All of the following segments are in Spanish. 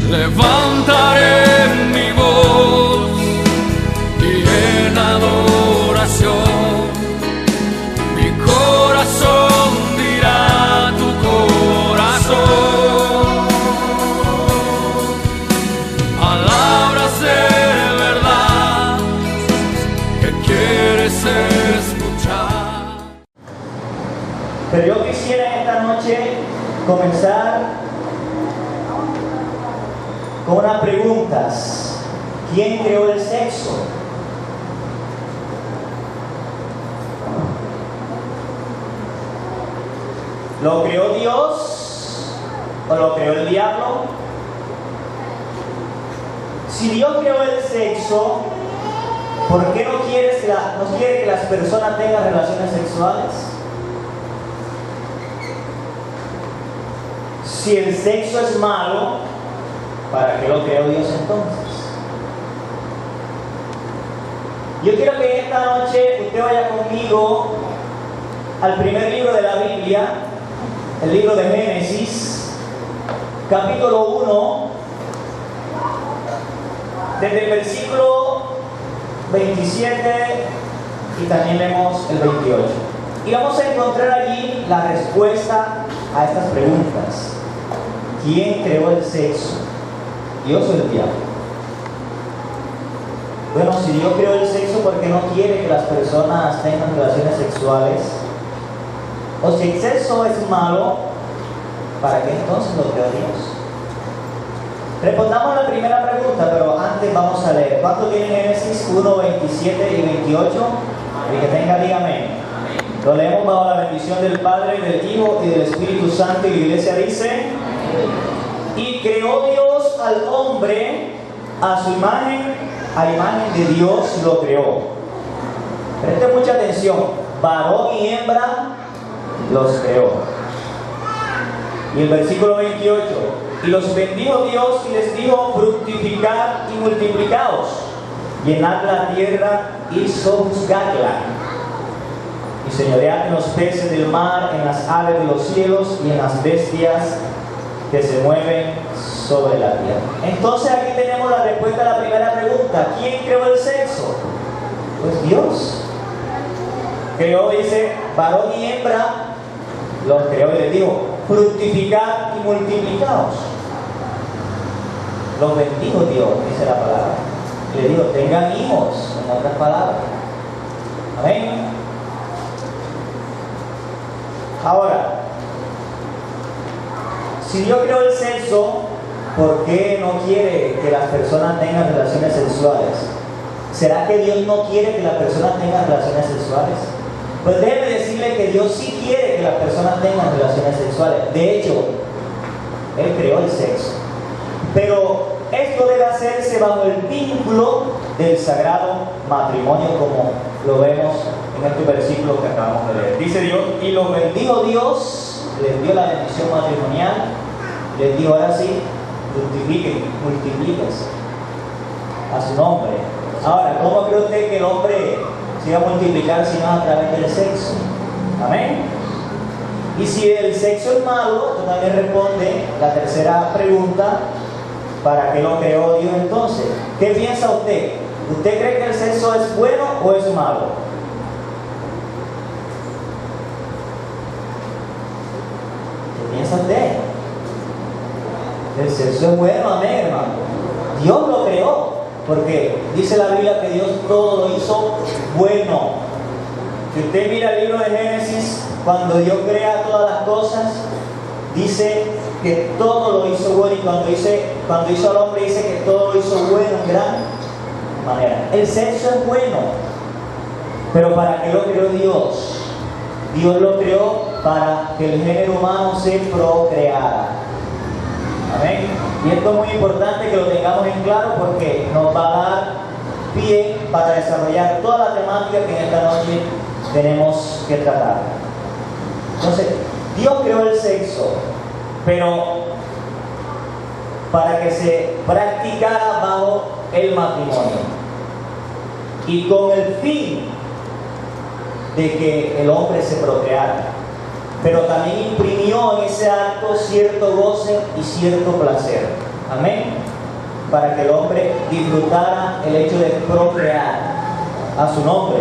levantaré mi voz y en adoración mi corazón dirá tu corazón. Palabras de verdad que quieres escuchar. Pero yo quisiera esta noche comenzar con unas preguntas. ¿Quién creó el sexo? ¿Lo creó Dios o lo creó el diablo? Si Dios creó el sexo, ¿por qué no quiere que las personas tengan relaciones sexuales? Si el sexo es malo, ¿para qué lo creó Dios entonces? Yo quiero que esta noche usted vaya conmigo al primer libro de la Biblia, el libro de Génesis, capítulo 1, desde el versículo 27 y también leemos el 28. Y vamos a encontrar allí la respuesta a estas preguntas. ¿Quién creó el sexo? ¿Dios o el diablo? Bueno, si Dios creó el sexo, ¿por qué no quiere que las personas tengan relaciones sexuales? O si el sexo es malo, ¿para qué entonces lo creó Dios? Respondamos a la primera pregunta, pero antes vamos a leer. ¿Cuánto tienen Génesis 1, 27 y 28? El que tenga, dígame. Lo leemos bajo la bendición del Padre, del Hijo y del Espíritu Santo, y la iglesia dice: y creó Dios al hombre a su imagen, a imagen de Dios lo creó. Preste mucha atención, varón y hembra los creó. Y el versículo 28: y los bendijo Dios y les dijo: fructificad y multiplicaos, llenad la tierra y sojuzgadla, y señoread en los peces del mar, en las aves de los cielos y en las bestias que se mueven sobre la tierra. Entonces aquí tenemos la respuesta a la primera pregunta. ¿Quién creó el sexo? Pues Dios. Creó, dice, varón y hembra los creó, y les dijo: fructificad y multiplicaos. Los bendijo Dios, dice la palabra. Y les dijo: tengan hijos, en otras palabras. Amén. Ahora, si Dios creó el sexo, ¿por qué no quiere que las personas tengan relaciones sexuales? ¿Será que Dios no quiere que las personas tengan relaciones sexuales? Pues déjeme decirle que Dios sí quiere que las personas tengan relaciones sexuales. De hecho, Él creó el sexo. Pero esto debe hacerse bajo el vínculo del sagrado matrimonio, como lo vemos en este versículo que acabamos de leer. Dice Dios: y los bendijo Dios, les dio la bendición matrimonial, les dijo: ahora sí, fructifiquen, multiplíquense a su nombre. Ahora, ¿cómo cree usted que el hombre se va a multiplicar si no es a través del sexo? Amén. Y si el sexo es malo, esto también responde la tercera pregunta: ¿para qué lo creó Dios entonces? ¿Qué piensa usted? ¿Usted cree que el sexo es bueno o es malo? ¿Qué piensa usted? El sexo es bueno, amén, hermano. Dios lo creó, porque dice la Biblia que Dios todo lo hizo bueno. Si usted mira el libro de Génesis, cuando Dios crea todas las cosas, dice que todo lo hizo bueno, y cuando hizo al hombre, dice que todo lo hizo bueno en gran manera. El sexo es bueno, pero ¿para qué lo creó Dios? Dios lo creó para que el género humano se procreara. Amén. Y esto es muy importante que lo tengamos en claro, porque nos va a dar pie para desarrollar toda la temática que en esta noche tenemos que tratar. Entonces, Dios creó el sexo, pero para que se practicara bajo el matrimonio, y con el fin de que el hombre se procreara, pero también imprimió en ese acto cierto goce y cierto placer. Amén. Para que el hombre disfrutara el hecho de procrear a su nombre.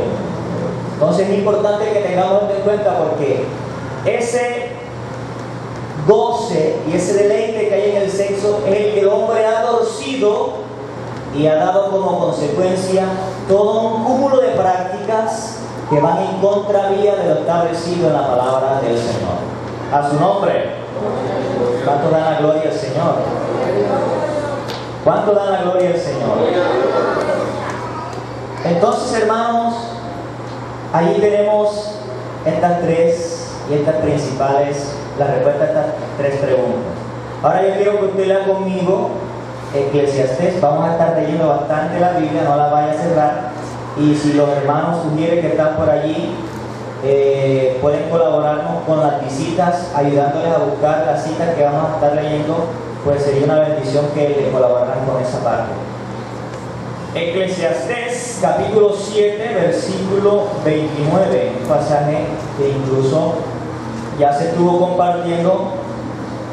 Entonces es importante que tengamos esto en cuenta, porque ese goce y ese deleite que hay en el sexo es el que el hombre ha torcido y ha dado como consecuencia todo un cúmulo de prácticas que van en contravía de lo establecido en la palabra del Señor. A su nombre. ¿Cuánto dan la gloria al Señor? ¿Cuánto dan la gloria al Señor? Entonces, hermanos, ahí tenemos estas tres y estas principales, la respuesta a estas tres preguntas. Ahora yo quiero que usted lea conmigo Eclesiastés. Vamos a estar leyendo bastante la Biblia, no la vaya a cerrar. Y si los hermanos sugieren que están por allí, pueden colaborarnos con las visitas, ayudándoles a buscar las citas que vamos a estar leyendo, pues sería una bendición que le colaboraran con esa parte. Eclesiastés capítulo 7, versículo 29, un pasaje que incluso ya se estuvo compartiendo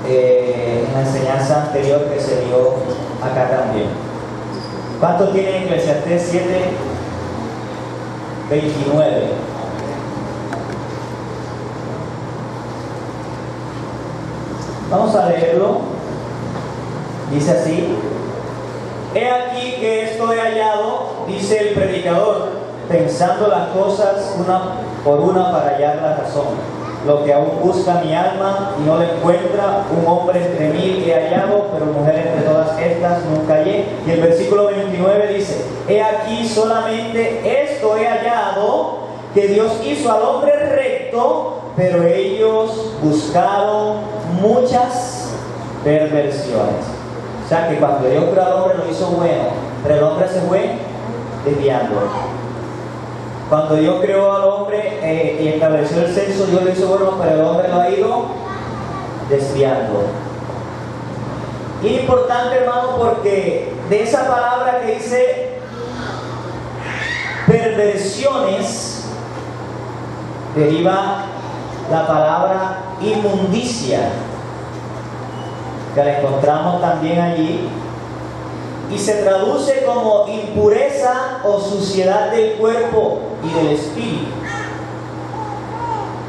en la enseñanza anterior que se dio acá también. ¿Cuántos tienen Eclesiastés 7, 29? Vamos a leerlo. Dice así: he aquí que esto he hallado, dice el predicador, pensando las cosas una por una para hallar la razón. Lo que aún busca mi alma y no lo encuentra, un hombre entre mil he hallado, pero mujer entre todas estas nunca hallé. Y el versículo 29 dice: he aquí solamente esto he hallado, que Dios hizo al hombre recto, pero ellos buscaron muchas perversiones. O sea que cuando Dios creó al hombre lo hizo bueno, pero el hombre se fue desviando. Cuando Dios creó al hombre y estableció el sexo, Dios lo hizo bueno, pero el hombre lo ha ido desviando. Y es importante, hermano, porque de esa palabra que dice perversiones deriva la palabra inmundicia, que la encontramos también allí, y se traduce como impureza o suciedad del cuerpo y del espíritu.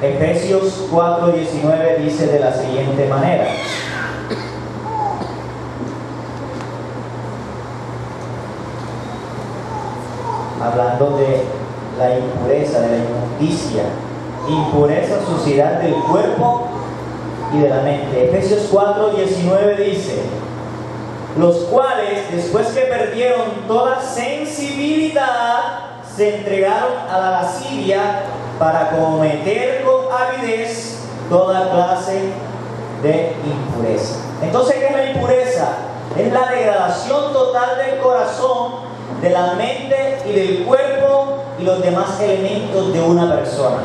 Efesios 4:19 dice de la siguiente manera: hablando de la impureza, de la inmundicia, impureza, suciedad del cuerpo y de la mente. Efesios 4:19 dice: los cuales, después que perdieron toda sensibilidad, se entregaron a la lascivia para cometer con avidez toda clase de impureza. Entonces, ¿qué es la impureza? Es la degradación total del corazón, de la mente y del cuerpo y los demás elementos de una persona.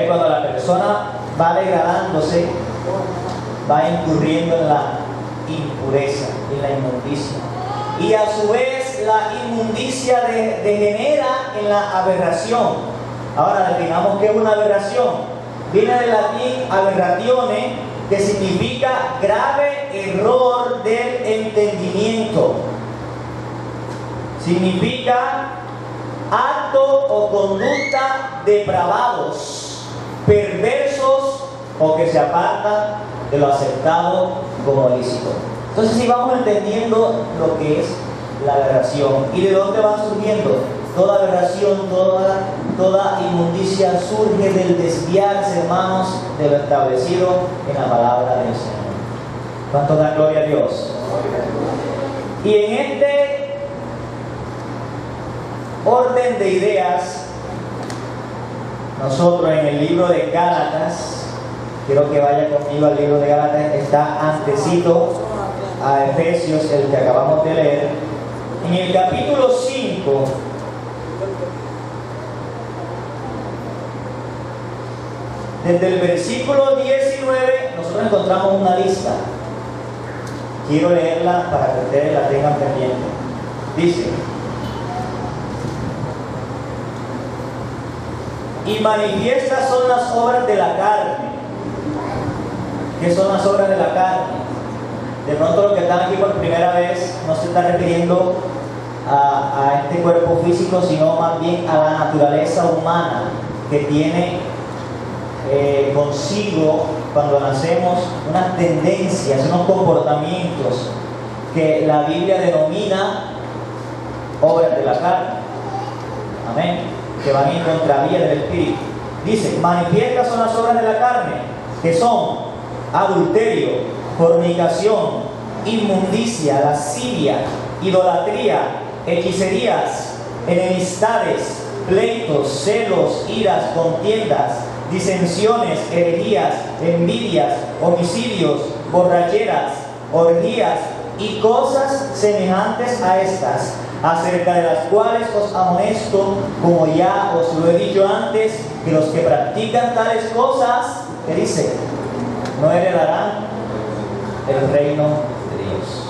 Cuando la persona va degradándose, va incurriendo en la impureza, en la inmundicia. Y a su vez la inmundicia degenera en la aberración. Ahora definamos qué es una aberración. Viene del latín aberratione, que significa grave error del entendimiento. Significa acto o conducta depravados, perversos o que se apartan de lo aceptado como lícito. Entonces, si vamos entendiendo lo que es la aberración y de dónde va surgiendo toda aberración, toda inmundicia, surge del desviarse, hermanos, de lo establecido en la palabra del Señor. ¿Cuánto da gloria a Dios? Y en este orden de ideas, nosotros en el libro de Gálatas, quiero que vaya conmigo al libro de Gálatas, está antecito a Efesios, el que acabamos de leer. En el capítulo 5, desde el versículo 19, nosotros encontramos una lista. Quiero leerla para que ustedes la tengan pendiente. Dice: y manifiestas son las obras de la carne. ¿Qué son las obras de la carne? De pronto los que están aquí por primera vez no se está refiriendo a este cuerpo físico, sino más bien a la naturaleza humana que tiene consigo cuando nacemos unas tendencias, unos comportamientos que la Biblia denomina obras de la carne. Amén. Que van en contravía del Espíritu. Dice, manifiestas son las obras de la carne, que son adulterio, fornicación, inmundicia, lascivia, idolatría, hechicerías, enemistades, pleitos, celos, iras, contiendas, disensiones, herejías, envidias, homicidios, borracheras, orgías y cosas semejantes a estas, acerca de las cuales os amonesto, como ya os lo he dicho antes, que los que practican tales cosas, ¿qué dice? No heredarán el reino de Dios.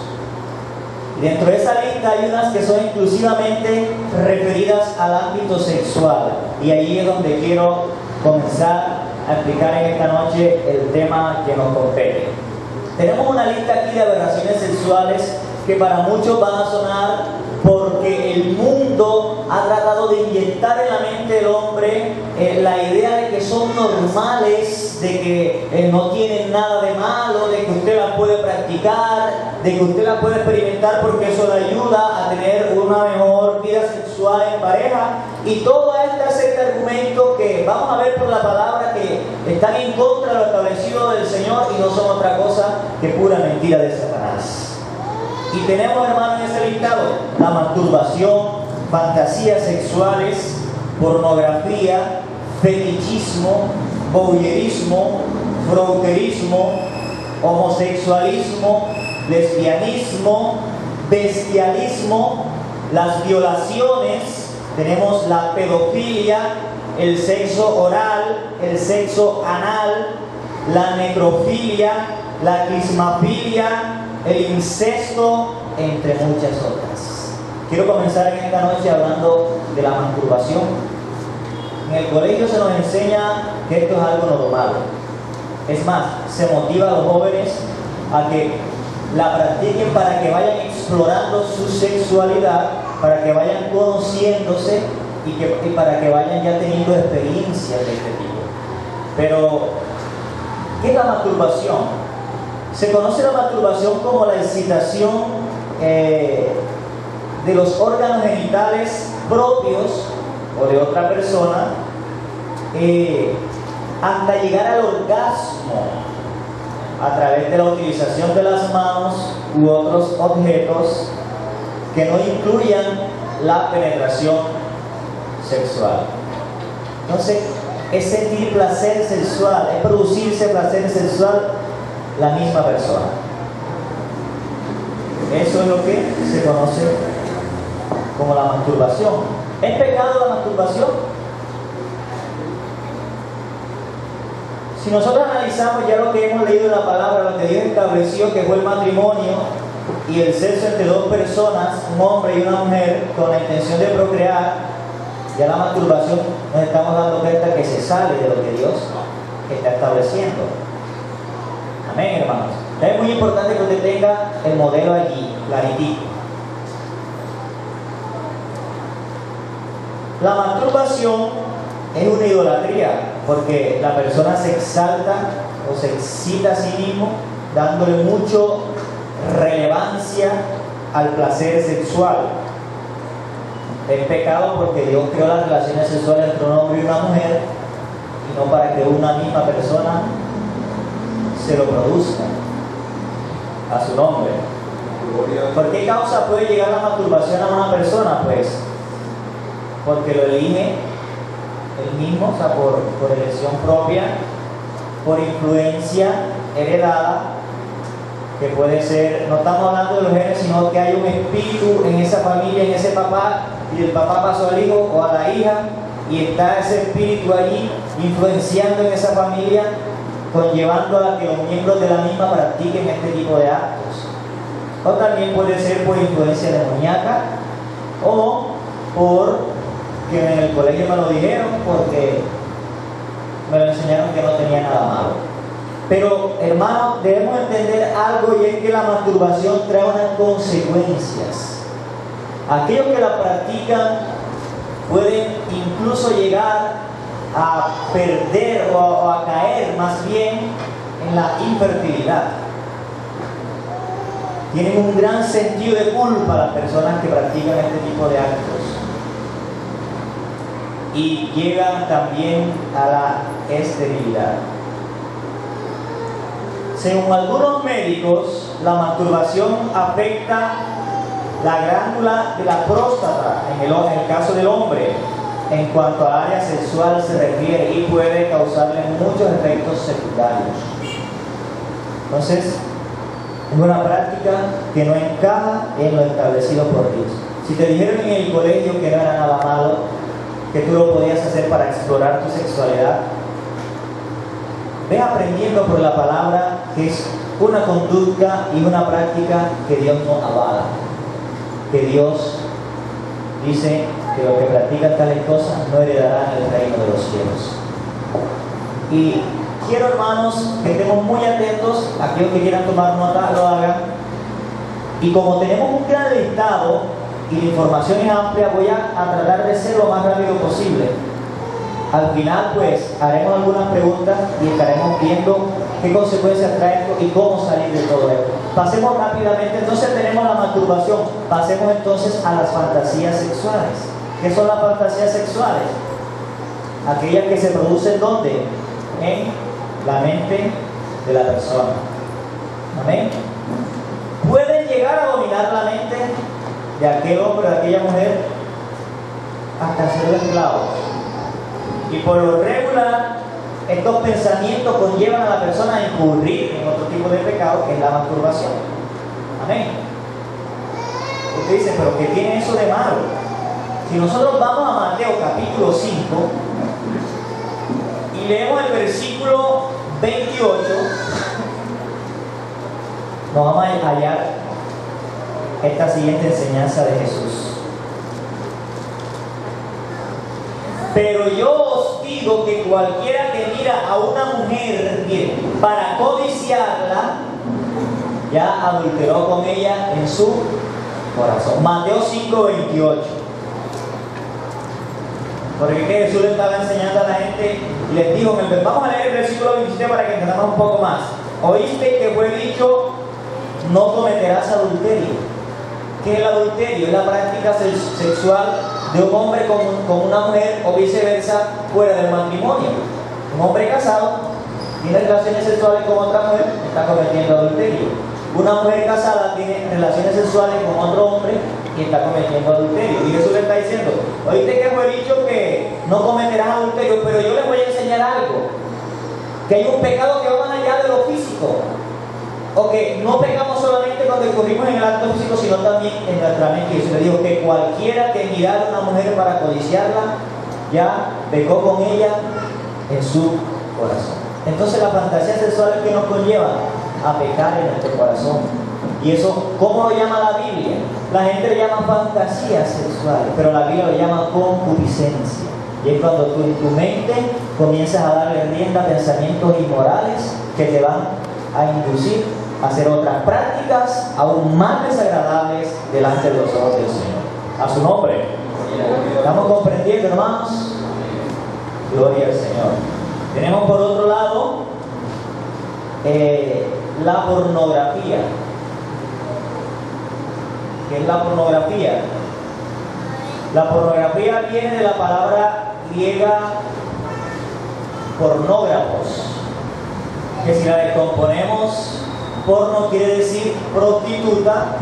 Y dentro de esa lista hay unas que son exclusivamente referidas al ámbito sexual, y ahí es donde quiero comenzar a explicar en esta noche el tema que nos compete. Tenemos una lista aquí de aberraciones sexuales que para muchos van a sonar porque el mundo ha tratado de inyectar en la mente del hombre la idea de que son normales, de que no tienen nada de malo, de que usted las puede practicar, de que usted las puede experimentar porque eso le ayuda a tener una mejor vida sexual en pareja, y todo este serie de argumentos que vamos a ver por la palabra que están en contra de lo establecido del Señor y no son otra cosa que pura mentira de Satanás. Y tenemos, hermanos, en ese listado la masturbación, fantasías sexuales, pornografía, fetichismo, voyeurismo, froterismo, homosexualismo, lesbianismo, bestialismo, las violaciones, tenemos la pedofilia, el sexo oral, el sexo anal, la necrofilia, la clismafilia, el incesto, entre muchas otras. Quiero comenzar en esta noche hablando de la masturbación. En el colegio se nos enseña que esto es algo normal. Es más, se motiva a los jóvenes a que la practiquen para que vayan explorando su sexualidad, para que vayan conociéndose y para que vayan ya teniendo experiencias de este tipo. Pero, ¿qué es la masturbación? Se conoce la masturbación como la excitación de los órganos genitales propios o de otra persona hasta llegar al orgasmo a través de la utilización de las manos u otros objetos que no incluyan la penetración sexual. Entonces, es sentir placer sexual, es producirse placer sexual la misma persona. Eso es lo que se conoce como la masturbación. ¿Es pecado la masturbación? Si nosotros analizamos ya lo que hemos leído en la palabra, lo que Dios estableció que fue el matrimonio y el sexo entre dos personas, un hombre y una mujer, con la intención de procrear, ya la masturbación nos estamos dando cuenta que se sale de lo que Dios está estableciendo. Amén, hermanos. Es muy importante que usted tenga el modelo allí, clarito. La masturbación es una idolatría, porque la persona se exalta o se excita a sí mismo, dándole mucho relevancia al placer sexual. Es pecado porque Dios creó las relaciones sexuales entre un hombre y una mujer, y no para que una misma persona se lo produzca a su nombre. ¿Por qué causa puede llegar la masturbación a una persona? Pues porque lo elige él mismo, o sea, por elección propia, por influencia heredada, que puede ser, no estamos hablando de los genes, sino que hay un espíritu en esa familia, en ese papá, y el papá pasó al hijo o a la hija, y está ese espíritu allí influenciando en esa familia, conllevando a que los miembros de la misma practiquen este tipo de actos. O también puede ser por influencia demoníaca, o por que en el colegio me lo dijeron, porque me lo enseñaron que no tenía nada malo. Pero, hermanos, debemos entender algo, y es que la masturbación trae unas consecuencias. Aquellos que la practican pueden incluso llegar a perder o a caer más bien en la infertilidad. Tienen un gran sentido de culpa las personas que practican este tipo de actos, y llegan también a la esterilidad. Según algunos médicos, la masturbación afecta la glándula de la próstata en el caso del hombre, en cuanto al área sexual se refiere, y puede causarle muchos efectos secundarios. Entonces, es una práctica que no encaja en lo establecido por Dios. Si te dijeron en el colegio que no era nada malo, que tú lo podías hacer para explorar tu sexualidad, ve aprendiendo por la palabra que es una conducta y una práctica que Dios no avala. Que Dios dice que los que practican tales cosas no heredarán el reino de los cielos. Y quiero, hermanos, que estemos muy atentos. Aquellos que quieran tomar nota, lo hagan. Y como tenemos un gran listado y la información es amplia, voy a tratar de ser lo más rápido posible. Al final, pues, haremos algunas preguntas y estaremos viendo qué consecuencias trae esto y cómo salir de todo esto. Pasemos rápidamente. Entonces tenemos la masturbación. Pasemos entonces a las fantasías sexuales. ¿Qué son las fantasías sexuales? Aquellas que se producen ¿dónde? En la mente de la persona. Amén. Pueden llegar a dominar la mente de aquel hombre o de aquella mujer hasta ser esclavos. Y por lo regular, estos pensamientos conllevan a la persona a incurrir en otro tipo de pecado, que es la masturbación. Amén. Usted dice, ¿pero qué tiene eso de malo? Si nosotros vamos a Mateo capítulo 5 y leemos el versículo 28, nos vamos a hallar esta siguiente enseñanza de Jesús. Pero yo os digo que cualquiera que mira a una mujer, mire, para codiciarla, ya adulteró con ella en su corazón. Mateo 5:28. Porque Jesús le estaba enseñando a la gente y les dijo, vamos a leer el versículo 27 para que entendamos un poco más. Oíste que fue dicho, no cometerás adulterio. ¿Qué es el adulterio? Es la práctica sexual de un hombre con una mujer o viceversa fuera del matrimonio. Un hombre casado tiene relaciones sexuales con otra mujer, está cometiendo adulterio. Una mujer casada tiene relaciones sexuales con otro hombre y está cometiendo adulterio. Y Jesús le está diciendo, oíste que fue dicho que no cometerás adulterio, pero yo les voy a enseñar algo, que hay un pecado que va más allá de lo físico. O que no pecamos solamente cuando incurrimos en el acto físico, sino también en nuestra mente. Y Jesús le dijo que cualquiera que mirara a una mujer para codiciarla, ya pecó con ella en su corazón. Entonces las fantasías sexuales que nos conllevan a pecar en nuestro corazón. Y eso, ¿cómo lo llama la Biblia? La gente le llama fantasías sexuales, pero la Biblia lo llama concupiscencia. Y es cuando tú en tu mente comienzas a darle rienda a pensamientos inmorales que te van a inducir a hacer otras prácticas aún más desagradables delante de los ojos del Señor. A su nombre. ¿Estamos comprendiendo, hermanos? Gloria al Señor. Tenemos por otro lado la pornografía. ¿Qué es la pornografía? La pornografía viene de la palabra griega pornógrafos, que si la descomponemos, porno quiere decir prostituta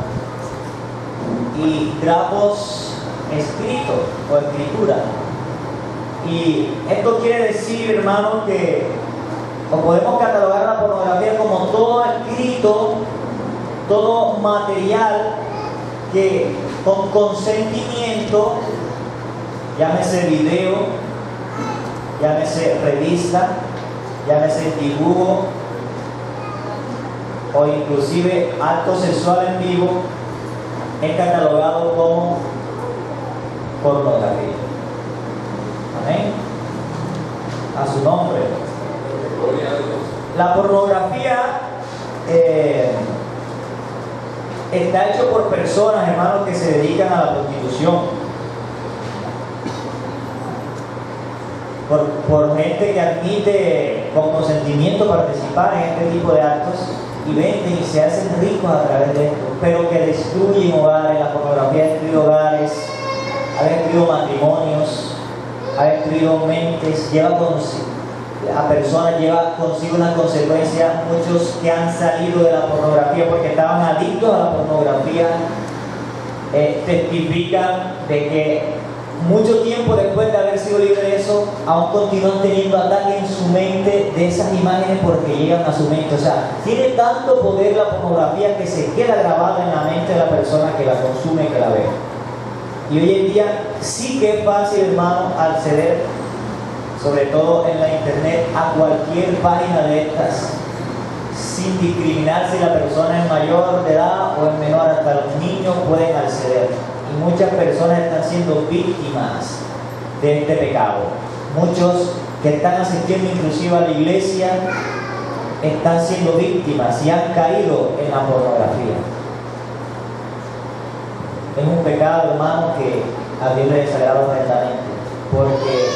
y grafos escrito o escritura. Y esto quiere decir, hermano, que o podemos catalogar la pornografía como todo escrito, todo material que con consentimiento, llámese video, llámese revista, llámese dibujo o inclusive acto sexual en vivo, es catalogado como pornografía. Amén. A su nombre. La pornografía está hecho por personas, hermanos, que se dedican a la prostitución. Por gente que admite con consentimiento participar en este tipo de actos y venden y se hacen ricos a través de esto, pero que destruyen hogares. La pornografía ha destruido hogares, ha destruido matrimonios, ha destruido mentes, lleva consigo una consecuencia. Muchos que han salido de la pornografía porque estaban adictos a la pornografía testifican de que mucho tiempo después de haber sido libre de eso, aún continúan teniendo ataques en su mente de esas imágenes porque llegan a su mente. O sea, tiene tanto poder la pornografía que se queda grabada en la mente de la persona que la consume, que la ve. Y hoy en día sí que es fácil, hermano, acceder, sobre todo en la internet, a cualquier página de estas, sin discriminar si la persona es mayor de edad o es menor. Hasta los niños pueden acceder. Y muchas personas están siendo víctimas de este pecado. Muchos que están asistiendo inclusive a la iglesia están siendo víctimas y han caído en la pornografía. Es un pecado, hermano, que a Dios le desagrada completamente, porque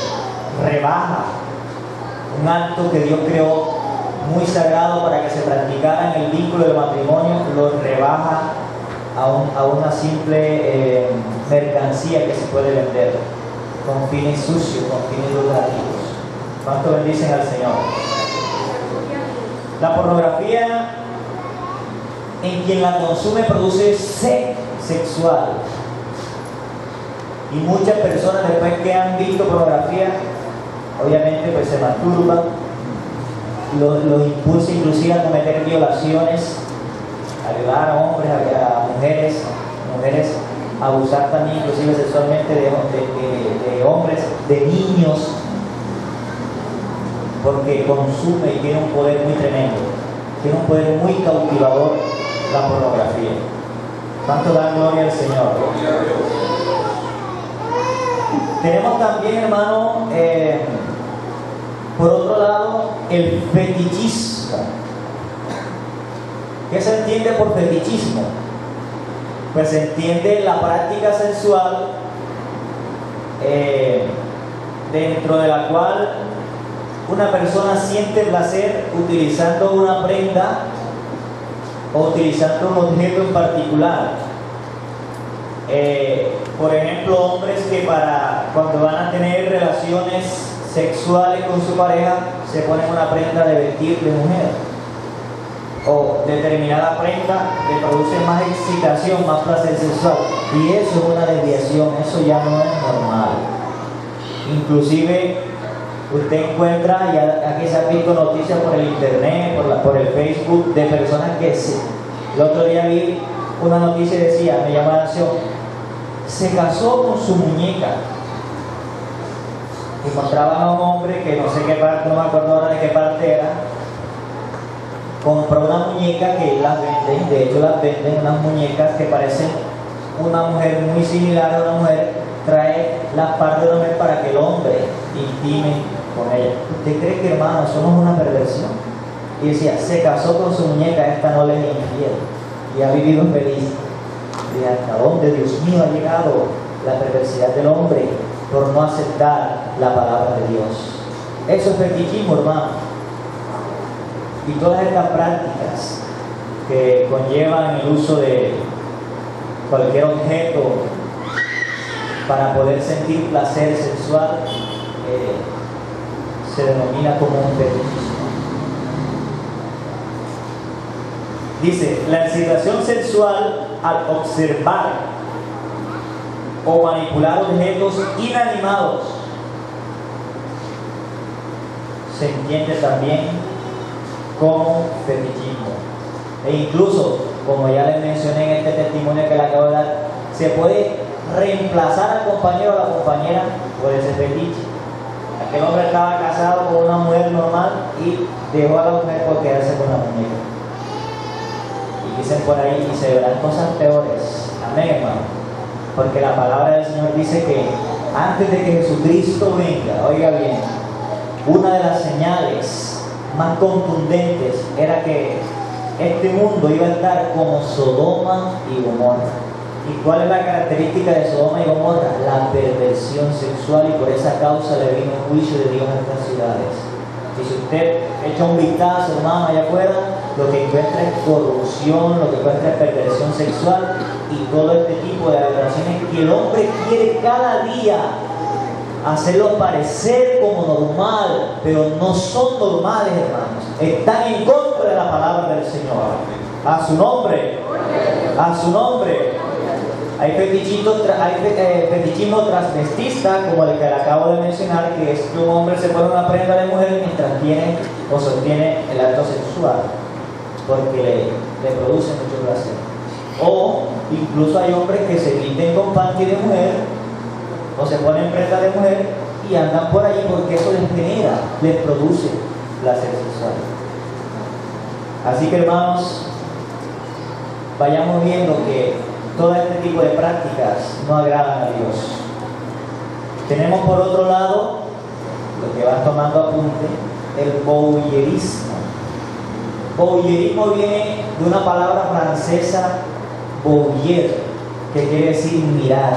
rebaja un acto que Dios creó muy sagrado para que se practicara en el vínculo del matrimonio, lo rebaja a una simple mercancía que se puede vender con fines sucios, con fines lucrativos. ¿Cuánto bendicen al Señor? La pornografía, en quien la consume, produce sed sexual. Y muchas personas, después que han visto pornografía, obviamente pues se masturban, los impulsa inclusive a cometer violaciones, a violar a hombres, a mujeres, a abusar también inclusive sexualmente de hombres, de niños, porque consume y tiene un poder muy tremendo, tiene un poder muy cautivador la pornografía. ¿Cuánto dan gloria al Señor? Tenemos también, hermano, por otro lado, el fetichismo. ¿Qué se entiende por fetichismo? Pues se entiende la práctica sensual dentro de la cual una persona siente placer utilizando una prenda o utilizando un objeto en particular. Por ejemplo, hombres que cuando van a tener relaciones sexuales con su pareja se ponen una prenda de vestir de mujer, o determinada prenda le produce más excitación, más placer sexual, y eso es una desviación, eso ya no es normal. Inclusive usted encuentra, y aquí se han visto noticias por el internet, por el Facebook, de personas que el otro día vi una noticia y decía, me llamó la atención, se casó con su muñeca. Encontraban a un hombre que no sé qué parte, no me acuerdo ahora de qué parte era, compró una muñeca que las venden, de hecho las venden, unas muñecas que parecen una mujer muy similar a una mujer, trae las partes de una mujer para que el hombre intime con ella. ¿Usted cree que, hermano, eso no es una perversión? Y decía, se casó con su muñeca, esta no le es infiel y ha vivido feliz. ¿Y hasta dónde, Dios mío, ha llegado la perversidad del hombre por no aceptar la palabra de Dios? Eso es fetichismo, hermano. Y todas estas prácticas que conllevan el uso de cualquier objeto para poder sentir placer sexual se denomina como un fetichismo. Dice, la excitación sexual al observar o manipular objetos inanimados se entiende también como fetichismo. E incluso, como ya les mencioné en este testimonio que le acabo de dar, se puede reemplazar al compañero o a la compañera por ese fetiche. Aquel hombre estaba casado con una mujer normal y dejó a la mujer por quedarse con la muñeca. Y dicen por ahí, y se verán cosas peores. Amén, hermano. Porque la palabra del Señor dice que antes de que Jesucristo venga, oiga bien, una de las señales más contundentes era que este mundo iba a estar como Sodoma y Gomorra. ¿Y cuál es la característica de Sodoma y Gomorra? La perversión sexual, y por esa causa le vino el juicio de Dios a estas ciudades. Y si usted echa un vistazo, hermano, allá afuera, lo que encuentra es corrupción, lo que encuentra es perversión sexual y todo este tipo de aberraciones que el hombre quiere cada día hacerlo parecer como normal, pero no son normales, hermanos. Están en contra de la palabra del Señor. A su nombre, a su nombre. Hay fetichismo transvestista, como el que le acabo de mencionar, que es que un hombre se pone una prenda de mujer mientras tiene o sostiene el acto sexual, porque le produce mucho placer. O incluso hay hombres que se visten con panty de mujer o se ponen prenda de mujer y andan por allí porque eso les genera, les produce placer sexual. Así que, hermanos, vayamos viendo que todo este tipo de prácticas no agradan a Dios. Tenemos por otro lado, lo que van tomando apunte, el voyeurismo. Voyeurismo viene de una palabra francesa, voyeur, que quiere decir mirar,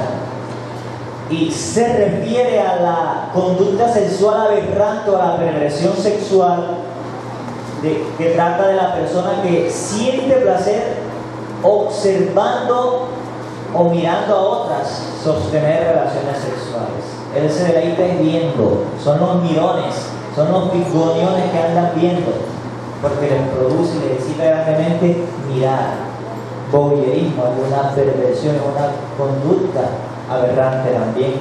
y se refiere a la conducta sexual aberrante o a la perversión sexual que trata de la persona que siente placer observando o mirando a otras sostener relaciones sexuales. Él se deleita viendo, son los mirones, son los bigoniones que andan viendo, porque les produce y les excita grandemente mirar. Voyeurismo es una perversión, es una conducta aberrante también,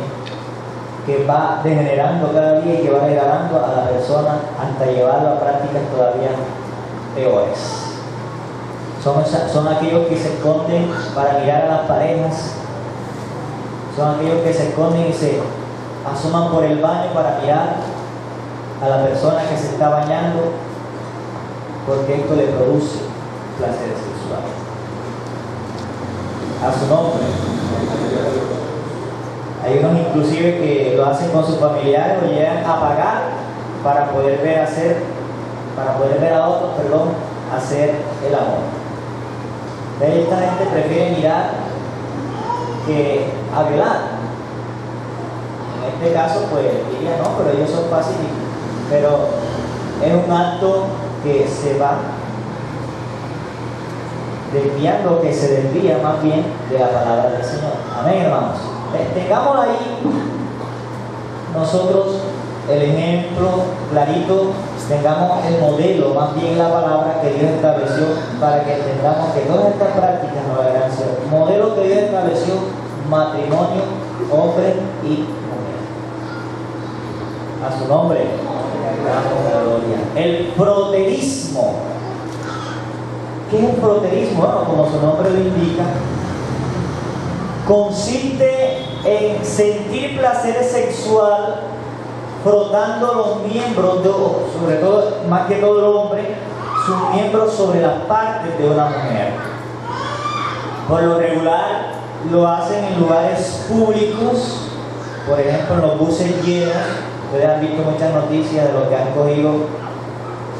que va degenerando cada día y que va degradando a la persona hasta llevarlo a prácticas todavía peores. Son aquellos que se esconden para mirar a las parejas, son aquellos que se esconden y se asoman por el baño para mirar a la persona que se está bañando, porque esto le produce placer sexual. A su nombre. Hay unos inclusive que lo hacen con sus familiares o llegan a pagar para poder ver a otros, hacer el amor. Esta gente prefiere mirar que a violar. En este caso, pues diría, no, pero ellos son pacíficos. Pero es un acto que se va desviando, que se desvía más bien de la palabra del Señor. Amén, hermanos. Tengamos ahí nosotros el ejemplo clarito, tengamos el modelo, más bien la palabra que Dios estableció, para que entendamos que todas estas prácticas no deberán ser. Modelo que Dios estableció: matrimonio, hombre y mujer. A su nombre, damos la gloria. El proterismo. ¿Qué es el proterismo? Bueno, como su nombre lo indica, consiste en sentir placer sexual frotando los miembros, sobre todo, más que todo el hombre, sus miembros sobre las partes de una mujer. Por lo regular lo hacen en lugares públicos, por ejemplo en los buses llenos. Ustedes han visto muchas noticias de lo que han cogido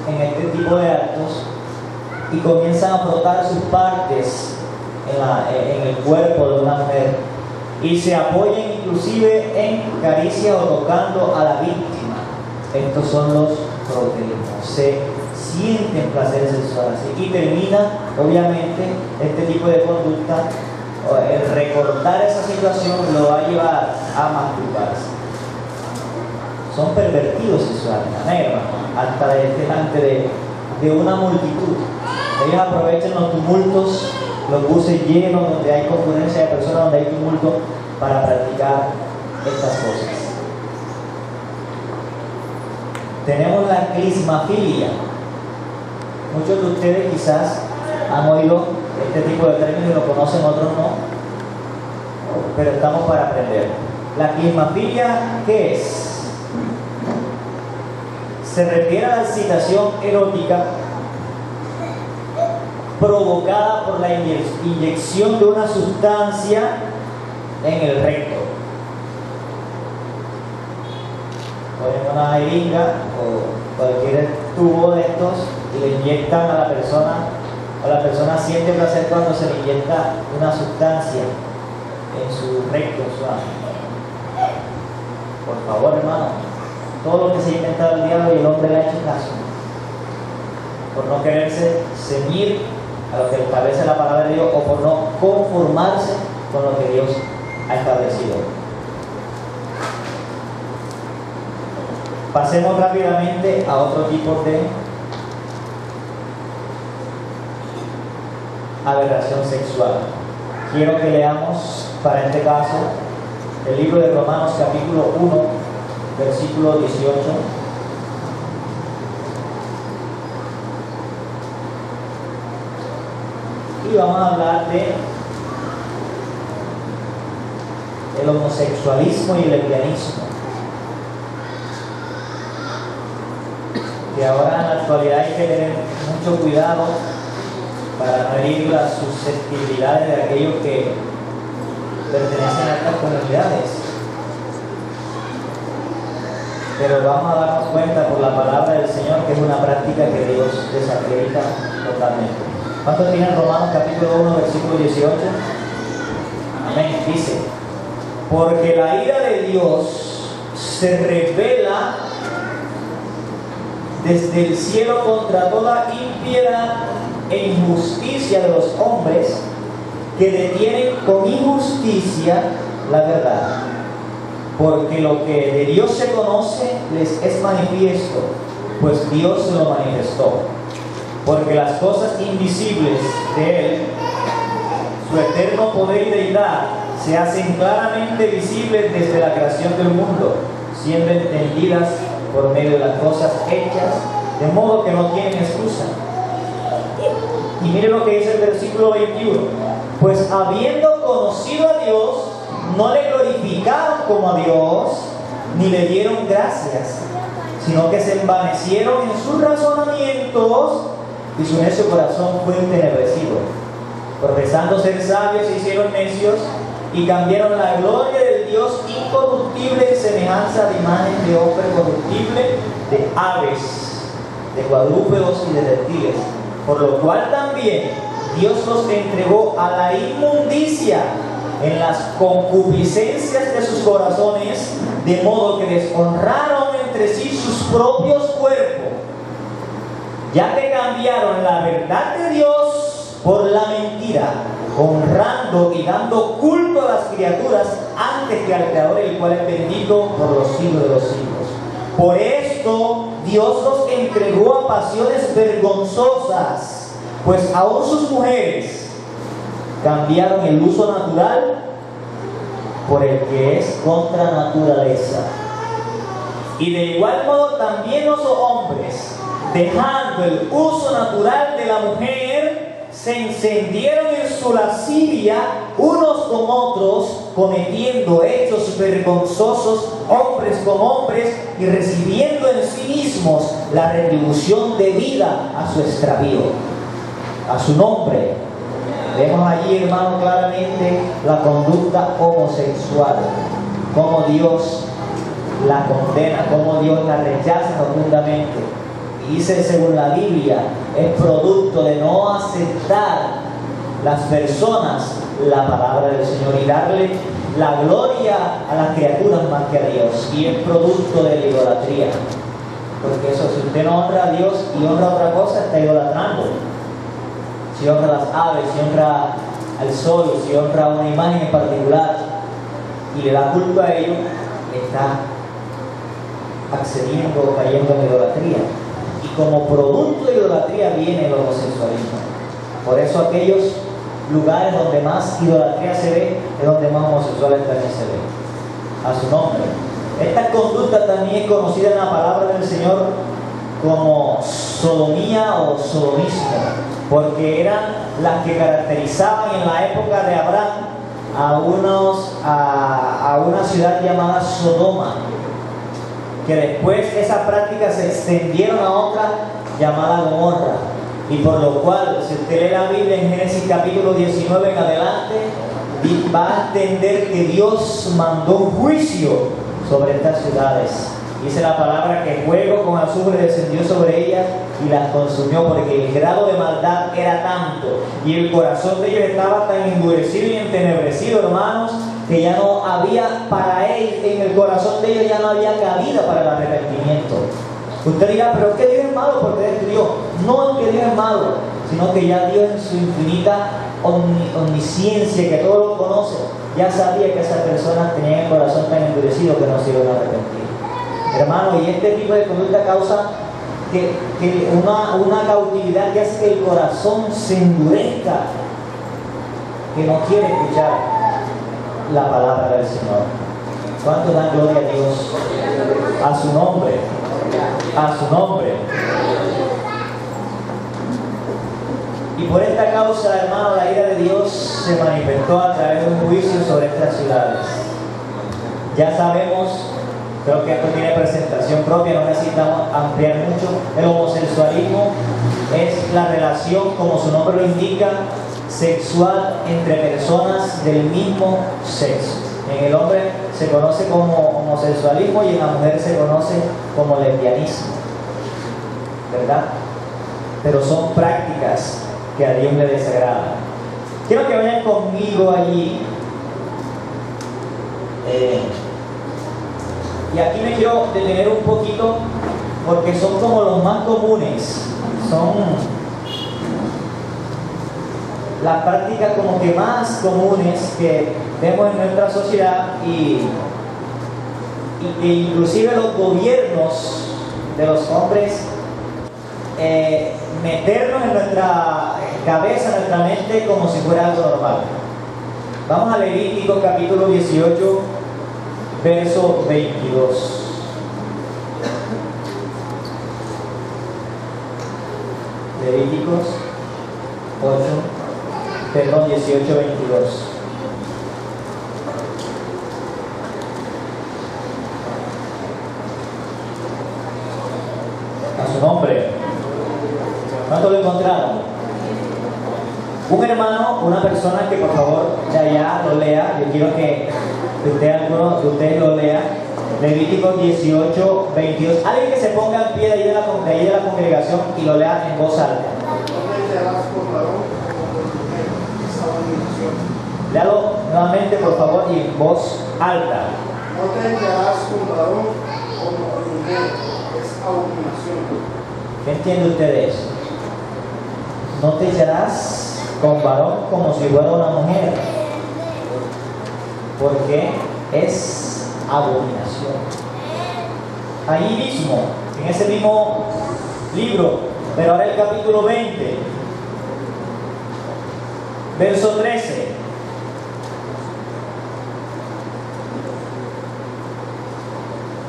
en este tipo de actos y comienzan a frotar sus partes en el cuerpo de una mujer, y se apoyan inclusive en caricias o tocando a la víctima. Estos son los proterismos. Se sienten placeres sexuales y termina, obviamente, este tipo de conducta, el recordar esa situación lo va a llevar a masturbarse. Son pervertidos sexuales, hasta delante de una multitud. Ellos aprovechan los tumultos, los buses llenos, donde hay concurrencia de personas, donde hay tumulto, para practicar estas cosas. Tenemos la clismafilia. Muchos de ustedes quizás han oído este tipo de términos y lo conocen, otros no, pero estamos para aprender. La clismafilia, ¿qué es? Se refiere a la excitación erótica provocada por la inyección de una sustancia en el recto. Ponen una jeringa o cualquier tubo de estos y le inyectan a la persona, o la persona siente placer cuando se le inyecta una sustancia en su recto, en su ano. Por favor, hermano, todo lo que se ha inventado el diablo y el hombre le ha hecho caso, por no quererse ceñir a lo que establece la palabra de Dios o por no conformarse con lo que Dios ha establecido. Pasemos rápidamente a otro tipo de aberración sexual. Quiero que leamos para este caso el libro de Romanos capítulo 1, versículo 18. Y vamos a hablar de el homosexualismo y el lesbianismo, que ahora en la actualidad hay que tener mucho cuidado para no herir las susceptibilidades de aquellos que pertenecen a estas comunidades. Pero vamos a darnos cuenta por la palabra del Señor que es una práctica que Dios desacredita totalmente. ¿Cuántos tienen Romanos capítulo 1, versículo 18? Amén. Dice: porque la ira de Dios se revela desde el cielo contra toda impiedad e injusticia de los hombres que detienen con injusticia la verdad. Porque lo que de Dios se conoce les es manifiesto, pues Dios se lo manifestó. Porque las cosas invisibles de Él, su eterno poder y deidad, se hacen claramente visibles desde la creación del mundo, siendo entendidas por medio de las cosas hechas, de modo que no tienen excusa. Y mire lo que dice el versículo 21: pues habiendo conocido a Dios, no le glorificaron como a Dios, ni le dieron gracias, sino que se envanecieron en sus razonamientos, y su necio corazón fue entenebrecido. Profesando ser sabios, se hicieron necios, y cambiaron la gloria del Dios incorruptible en semejanza de imagen de hombre corruptible, de aves, de cuadrúpedos y de reptiles, por lo cual también Dios los entregó a la inmundicia en las concupiscencias de sus corazones, de modo que deshonraron entre sí sus propios cuerpos, ya que cambiaron la verdad de Dios por la mentira, honrando y dando culto a las criaturas antes que al Creador, el cual es bendito por los siglos de los siglos. Por esto Dios los entregó a pasiones vergonzosas, pues aún sus mujeres cambiaron el uso natural por el que es contra naturaleza. Y de igual modo también los hombres, dejando el uso natural de la mujer, se encendieron en su lascivia unos con otros, cometiendo hechos vergonzosos hombres con hombres, y recibiendo en sí mismos la retribución debida a su extravío. A su nombre. Vemos allí, hermano, claramente la conducta homosexual, cómo Dios la condena, cómo Dios la rechaza rotundamente. Y dice, según la Biblia, es producto de no aceptar las personas la palabra del Señor y darle la gloria a las criaturas más que a Dios. Y es producto de la idolatría, porque eso, si usted no honra a Dios y honra otra cosa, está idolatrando. Si honra a las aves, si honra al sol, si honra a una imagen en particular y le da culpa a ello, está accediendo o cayendo en idolatría. Y como producto de idolatría viene el homosexualismo. Por eso aquellos lugares donde más idolatría se ve es donde más homosexuales también se ve. A su nombre. Esta conducta también es conocida en la palabra del Señor como sodomía o sodomismo, porque eran las que caracterizaban en la época de Abraham a una ciudad llamada Sodoma, que después esa práctica se extendieron a otra llamada Gomorra, y por lo cual, si usted lee la Biblia en Génesis capítulo 19 en adelante, va a entender que Dios mandó un juicio sobre estas ciudades, Dice la palabra que fuego con azufre descendió sobre ellas y las consumió, porque el grado de maldad era tanto y el corazón de ellos estaba tan endurecido y entenebrecido, hermanos, que ya no había para él, en el corazón de ellos ya no había cabida para el arrepentimiento. Usted dirá, pero ¿qué Dios es malo porque destruyó? No es que Dios es malo, sino que ya Dios en su infinita omnisciencia, que todo lo conoce, ya sabía que esas personas tenían el corazón tan endurecido que no se iban a arrepentir. Hermano, y este tipo de conducta causa que una cautividad que hace que el corazón se endurezca, que no quiere escuchar la palabra del Señor. ¿Cuánto dan gloria a Dios? A su nombre. A su nombre. Y por esta causa, hermano, la ira de Dios se manifestó a través de un juicio sobre estas ciudades. Ya sabemos, creo que esto tiene presentación propia, no necesitamos ampliar mucho. El homosexualismo es la relación, como su nombre lo indica, sexual entre personas del mismo sexo. En el hombre se conoce como homosexualismo y en la mujer se conoce como lesbianismo, ¿verdad? Pero son prácticas que a Dios le desagradan. Quiero que vayan conmigo allí. Y aquí me quiero detener un poquito porque son como los más comunes. Son las prácticas como que más comunes que vemos en nuestra sociedad y que inclusive los gobiernos de los hombres meternos en nuestra cabeza, en nuestra mente como si fuera algo normal. Vamos a Levítico capítulo 18 verso 22. Levíticos 18, 22. A su nombre. ¿Cuánto lo encontraron? Un hermano, una persona que por favor de allá lo lea. Yo quiero que alguno de ustedes lo lea. Levítico 18, 22. Alguien que se ponga al pie de ahí de la congregación y lo lea en voz alta. Léalo nuevamente por favor y en voz alta. No te echarás con varón como mujer, es abominación. ¿Qué entiende usted de eso? No te echarás con varón como si fuera una mujer, porque es abominación. Allí mismo, en ese mismo libro, pero ahora el capítulo 20, verso 13.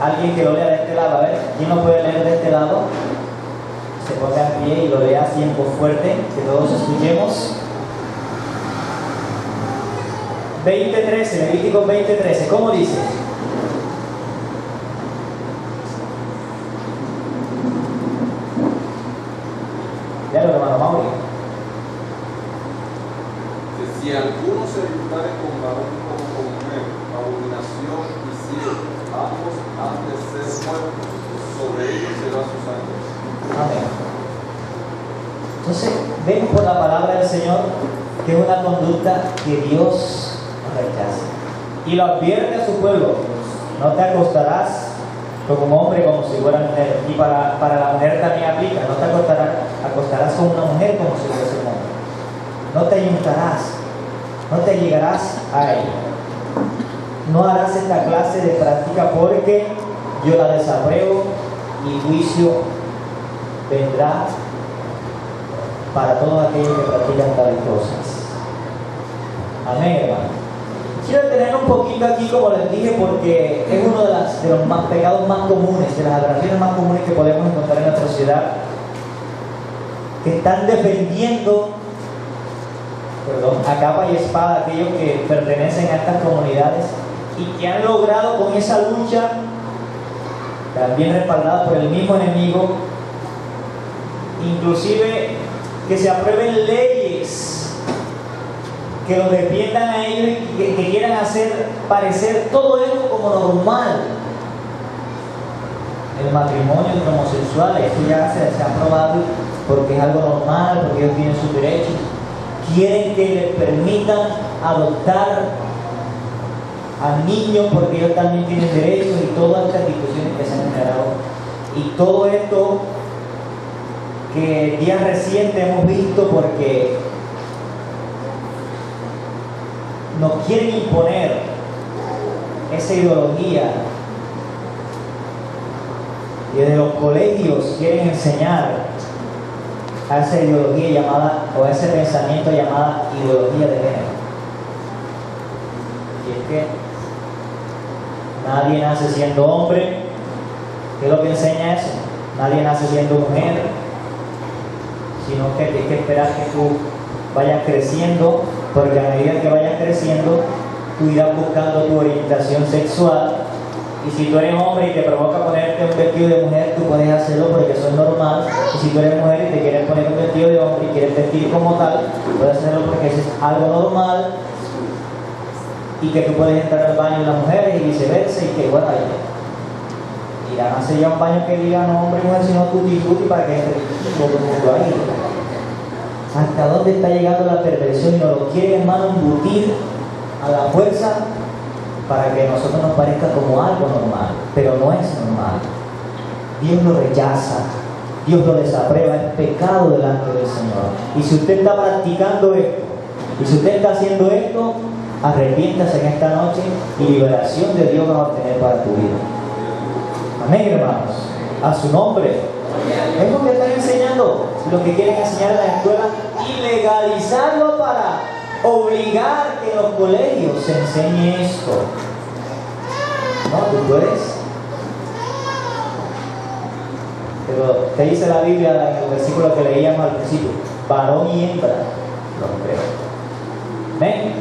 Alguien que lo lea de este lado, a ver, ¿quién lo puede leer de este lado? Se ponga en pie y lo lea así en voz fuerte, que todos escuchemos. 20:13, Levítico 20:13, ¿cómo dice? Léalo, hermano Mauri. Si alguno se juntare con varón como con mujer, abominación hicieron, ambos han de ser muertos, sobre ellos será su sangre. Amén. Entonces, vemos por la palabra del Señor que es una conducta que Dios rechaza. Y lo advierte a su pueblo: no te acostarás con un hombre como si fuera mujer. Y para la mujer también aplica: no te acostarás con una mujer como si fuese un hombre. No te ayuntarás, no te llegarás a ella. No harás esta clase de práctica, porque yo la desapruebo y juicio vendrá para todos aquellos que practican tales cosas. Amén, hermano. Quiero detener un poquito aquí, como les dije, porque es uno de los pecados más comunes, de las aberraciones más comunes que podemos encontrar en nuestra sociedad, que están defendiendo, a capa y espada aquellos que pertenecen a estas comunidades y que han logrado con esa lucha, también respaldada por el mismo enemigo, inclusive que se aprueben leyes que los defiendan a ellos y que quieran hacer parecer todo esto como normal. el matrimonio entre homosexuales. Esto ya se ha probado porque es algo normal, porque ellos tienen sus derechos. Quieren que les permitan adoptar a niños porque ellos también tienen derechos, y todas estas discusiones que se han generado. Y todo esto que días recientes hemos visto porque nos quieren imponer esa ideología, y desde los colegios quieren enseñar a esa ideología llamada, o a ese pensamiento llamada ideología de género. Y es que nadie nace siendo hombre. ¿Qué es lo que enseña eso? Nadie nace siendo mujer, sino que hay que esperar que tú vayas creciendo, porque a medida que vayas creciendo, tú irás buscando tu orientación sexual. Y si tú eres hombre y te provoca ponerte un vestido de mujer, tú puedes hacerlo porque eso es normal. Y si tú eres mujer y te quieres poner un vestido de hombre y quieres vestir como tal, puedes hacerlo porque eso es algo normal. Y que tú puedes entrar al baño de las mujeres y viceversa, y que bueno, irán a hacer ya un baño que diga no hombre y mujer, sino tutti frutti, para que entre todo el mundo ahí. ¿Hasta dónde está llegando la perversión? Y nos lo quiere, hermano, embutir a la fuerza para que a nosotros nos parezca como algo normal, pero no es normal. Dios lo rechaza, Dios lo desaprueba, es pecado delante del Señor. Y si usted está practicando esto, y si usted está haciendo esto, arrepiéntase en esta noche, y liberación de Dios va a obtener para tu vida. Amén, hermanos. A su nombre. Es lo que están enseñando, lo que quieren enseñar en la escuela, y legalizarlo para obligar que en los colegios se enseñe esto. No, tú puedes. Pero te dice la Biblia en el versículo que leíamos al principio: varón y hembra los creo. Amén.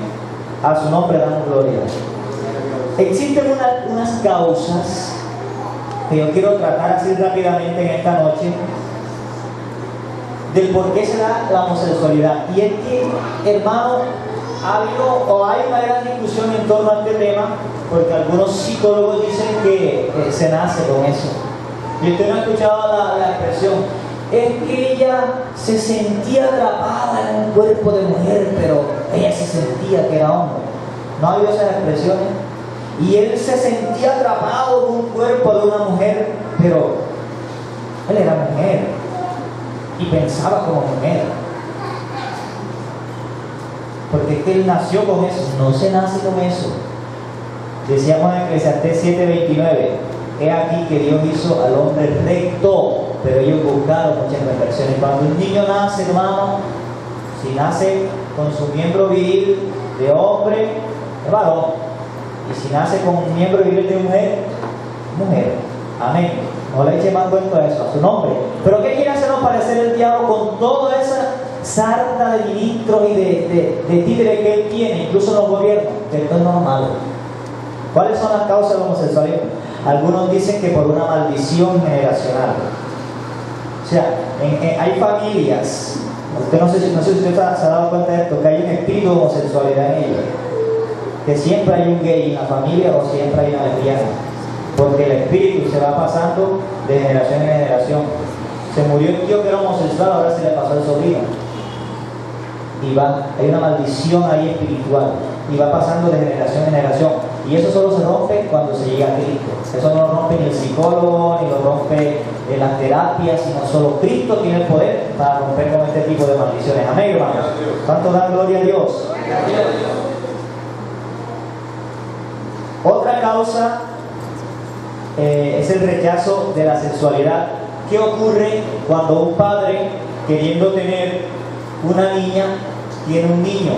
A su nombre damos gloria. Existen unas causas que yo quiero tratar así rápidamente en esta noche, del por qué se da la homosexualidad. Y es que, hermano, ha habido o hay una gran discusión en torno a este tema, porque algunos psicólogos dicen que se nace con eso. Y usted no ha escuchado la expresión: es que ella se sentía atrapada en un cuerpo de mujer, pero ella se sentía que era hombre. ¿No ha habido esas expresiones? Y él se sentía atrapado en un cuerpo de una mujer, pero él era mujer y pensaba como mujer. Porque es que él nació con eso. No se nace con eso. Decíamos en Eclesiastés 7:29: he aquí que Dios hizo al hombre recto, pero ellos buscaron muchas perversiones. Cuando un niño nace, hermano, si nace con su miembro viril de hombre, es varón. Y si nace con un miembro viril de mujer, mujer. Amén. No le eche más cuento a eso, a su nombre. Pero ¿qué quiere hacernos parecer el diablo con toda esa sarta de ministros y de títeres que él tiene, incluso en los gobiernos? Que esto es normal. ¿Cuáles son las causas del homosexualismo? Algunos dicen que por una maldición generacional. O sea, hay familias, usted no sé si usted se ha dado cuenta de esto, que hay un espíritu de homosexualidad en ellos. Que siempre hay un gay en la familia, o siempre hay una lesbiana, porque el espíritu se va pasando de generación en generación. Se murió el tío que era homosexual, ahora se le pasó al sobrino, y hay una maldición ahí espiritual, y va pasando de generación en generación. Y eso solo se rompe cuando se llega a Cristo. Eso no lo rompe ni el psicólogo, ni lo rompe las terapias, sino solo Cristo tiene el poder para romper con este tipo de maldiciones. Amén, hermanos. ¿Cuánto dan gloria a Dios? Otra causa es el rechazo de la sexualidad. ¿Qué ocurre cuando un padre, queriendo tener una niña, tiene un niño?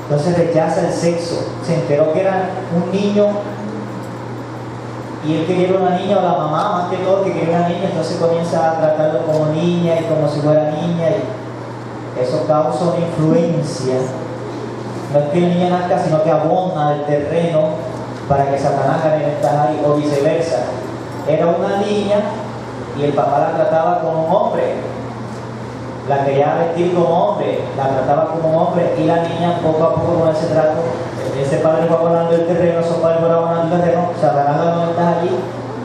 Entonces rechaza el sexo. Se enteró que era un niño y él quería una niña, o la mamá más que todo que quería una niña, entonces comienza a tratarlo como niña y como si fuera niña, y eso causa una influencia. No es que el niño nazca, sino que abona el terreno para que Satanás gane ventaja, o viceversa. Era una niña y el papá la trataba como un hombre, la quería vestir como hombre, la trataba como hombre, y la niña poco a poco con ese trato, ese padre fue abonando el terreno, esos padres fueron abonando el terreno, Satanás ganó ventaja allí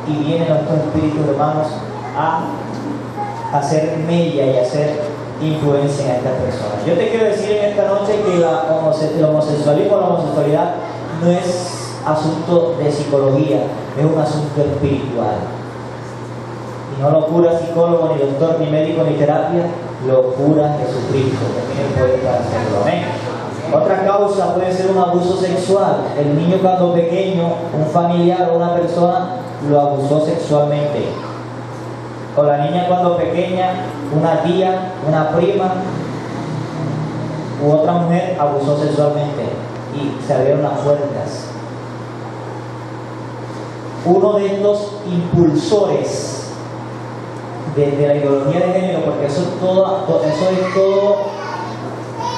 y vienen estos espíritus, hermanos, a hacer mella y hacer influencia en estas personas. Yo te quiero decir en esta noche que el homosexualismo, la homosexualidad no es asunto de psicología, es un asunto espiritual. Y no lo cura psicólogo, ni doctor, ni médico, ni terapia, lo cura Jesucristo, que tiene el poder para hacerlo. Amén. Otra causa puede ser un abuso sexual. El niño cuando pequeño, un familiar o una persona lo abusó sexualmente. O la niña cuando pequeña, una tía, una prima u otra mujer abusó sexualmente y se abrieron las puertas. Uno de estos impulsores de la ideología de género, porque eso es todo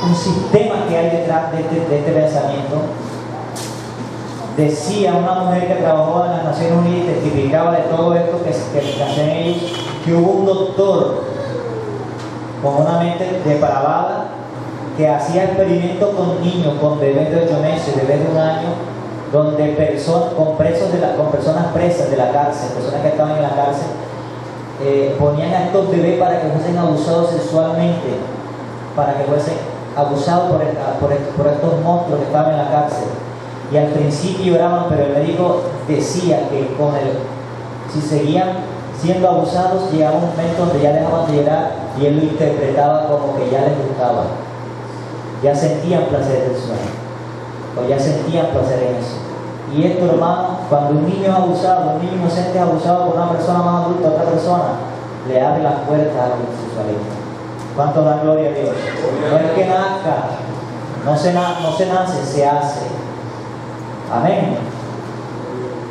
un sistema que hay detrás de este pensamiento. Decía una mujer que trabajó en las Naciones Unidas y testificaba de todo esto que hacían ellos, que hubo un doctor con una mente depravada que hacía experimentos con niños, con bebés de 8 meses, bebés de 1 año, donde con personas presas de la cárcel, personas que estaban en la cárcel, ponían a estos bebés para que fuesen abusados sexualmente, para que fuesen abusados por estos monstruos que estaban en la cárcel. Y al principio lloraban, pero el médico decía que si seguían siendo abusados, llegaba un momento donde ya dejaban de llorar y él lo interpretaba como que ya les gustaba. Ya sentían placer sexual, o ya sentían placer en eso. Y esto, hermano, cuando un niño es abusado, un niño inocente es abusado por una persona más adulta, otra persona, le abre las puertas al homosexualismo. ¿Cuánto da gloria a Dios? No es que nazca, no se nace, se hace. Amén.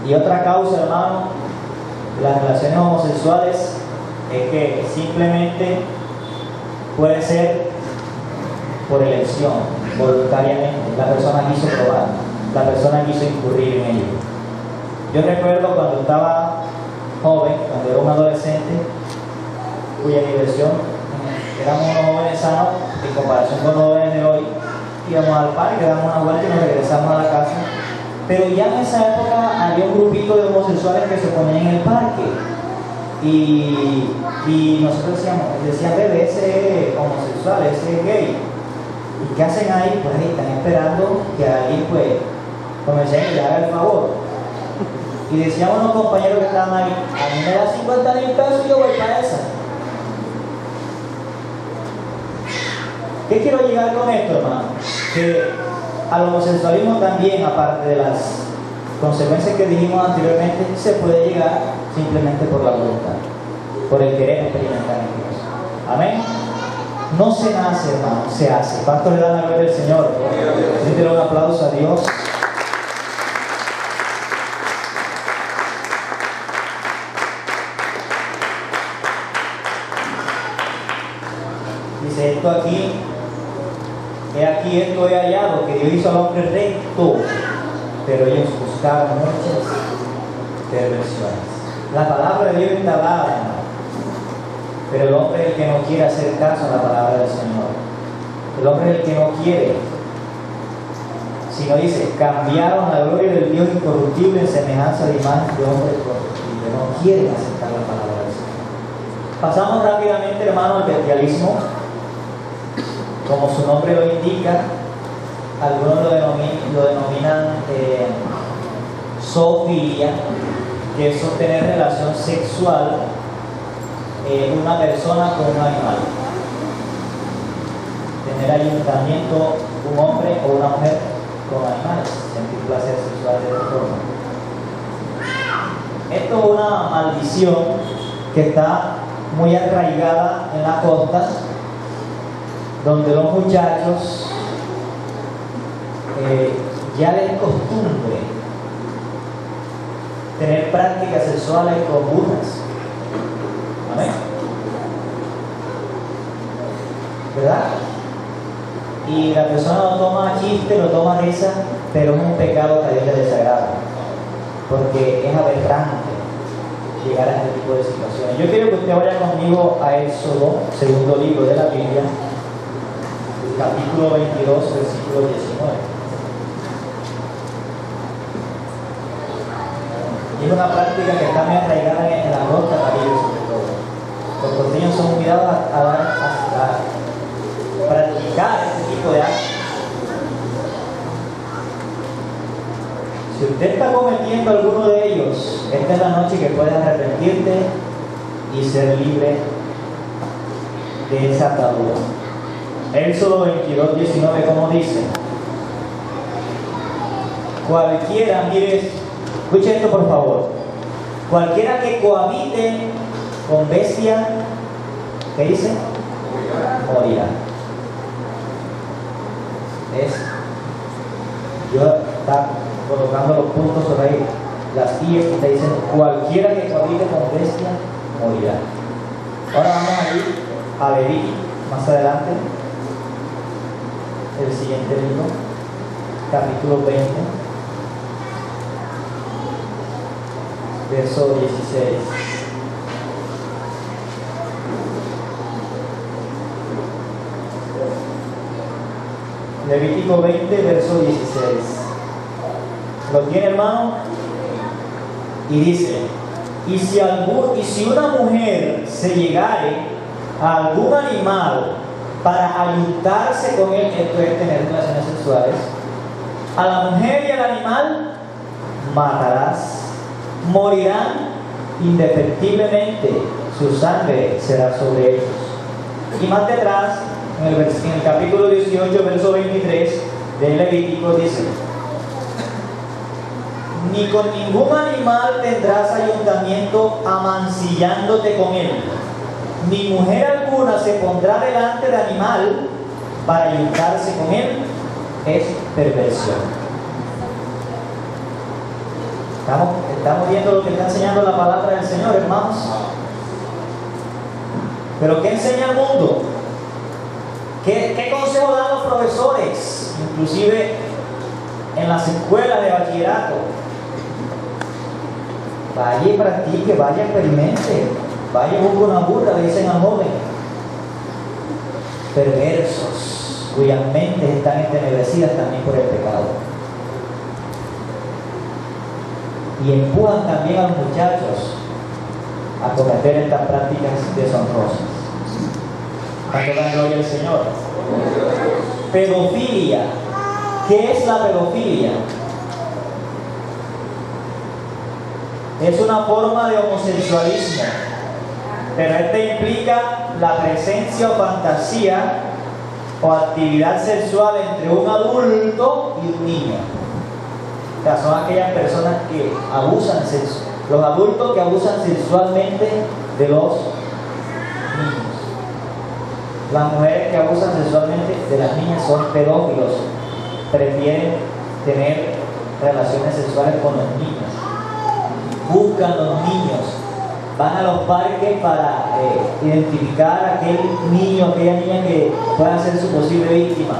Y otra causa, hermano, de las relaciones homosexuales es que simplemente puede ser por elección, voluntariamente. La persona quiso probar, la persona quiso incurrir en ello. Yo recuerdo cuando estaba joven, cuando era un adolescente, cuya diversión, éramos unos jóvenes sanos en comparación con los jóvenes de hoy. Íbamos al parque, damos una vuelta y nos regresamos a la casa. Pero ya en esa época había un grupito de homosexuales que se ponían en el parque. Y nosotros decían, bebé, ese es homosexual, ese es gay. ¿Y qué hacen ahí? Pues ahí están esperando que alguien, pues, como decían, le haga el favor. Y decíamos los compañeros que estaban ahí, a mí me da 50,000 pesos y yo voy para esa. ¿Qué quiero llegar con esto, hermano? Que al homosexualismo también, aparte de las consecuencias que dijimos anteriormente, se puede llegar simplemente por la voluntad, por el querer experimentar en Dios. Amén. No se nace, hermano, se hace. ¿Cuánto le dan la gloria al Señor? Dígale un aplauso a Dios. Dice esto aquí. He aquí esto he hallado, que Dios hizo al hombre recto, pero ellos buscaban muchas perversiones. La palabra de Dios está dada, hermano, pero el hombre es el que no quiere hacer caso a la palabra del Señor. El hombre es el que no quiere, sino dice, cambiaron la gloria del Dios incorruptible en semejanza de imagen de hombre corruptible. No quieren aceptar la palabra del Señor. Pasamos rápidamente, hermano, al bestialismo. Como su nombre lo indica, algunos lo denominan zoofilia, que es sostener relación sexual una persona con un animal. Tener ayuntamiento un hombre o una mujer con animales, sentir placer sexual de esa forma. Esto es una maldición que está muy arraigada en la costa, donde los muchachos ya les es costumbre tener prácticas sexuales con burras. Amén. ¿Verdad? Y la persona lo toma a chiste, lo toma a risa, pero es un pecado que a Dios le desagrada, porque es aberrante llegar a este tipo de situaciones. Yo quiero que usted vaya conmigo a Éxodo, segundo libro de la Biblia, capítulo 22, versículo 19. Y es una práctica que está muy arraigada en la costa caribe sobre todo. Los costeños son obligados a practicar este tipo de actos. Si usted está cometiendo alguno de ellos, esta es la noche que puedes arrepentirte y ser libre de esa atadura. Éxodo 22, 19, como dice: cualquiera, mire, escuche esto por favor, cualquiera que cohabite con bestia, ¿qué dice? Morirá. Yo está colocando los puntos sobre ahí, las tías que te dicen: cualquiera que cohabite con bestia morirá. Ahora vamos a ir a Levítico más adelante, el siguiente libro, capítulo 20, verso 16. Levítico 20, verso 16. ¿Lo tiene, hermano? Y dice: y si una mujer se llegare a algún animal para ayuntarse con él, esto es tener relaciones sexuales, a la mujer y al animal matarás, morirán indefectiblemente, su sangre será sobre ellos. Y más detrás, en el capítulo 18, verso 23 de Levítico, dice: ni con ningún animal tendrás ayuntamiento amancillándote con él, ni mujer alguna se pondrá delante de animal para ayuntarse con él, es perversión. Estamos viendo lo que está enseñando la palabra del Señor, hermanos. Pero ¿qué enseña el mundo? ¿Qué consejo dan los profesores? Inclusive en las escuelas de bachillerato. Vaya y practique, vaya y experimente, vaya y busque una burra, le dicen al joven. Perversos, cuyas mentes están entenebrecidas también por el pecado. Y empujan también a los muchachos a cometer estas prácticas deshonrosas. ¿Cuánto da gloria al Señor? Pedofilia. ¿Qué es la pedofilia? Es una forma de homosexualismo, pero este implica la presencia o fantasía o actividad sexual entre un adulto y un niño. O sea, son aquellas personas que abusan los adultos que abusan sexualmente de los niños. Las mujeres que abusan sexualmente de las niñas son pedófilos, prefieren tener relaciones sexuales con los niños. Buscan los niños, van a los parques para identificar a aquel niño, aquella niña que pueda ser su posible víctima.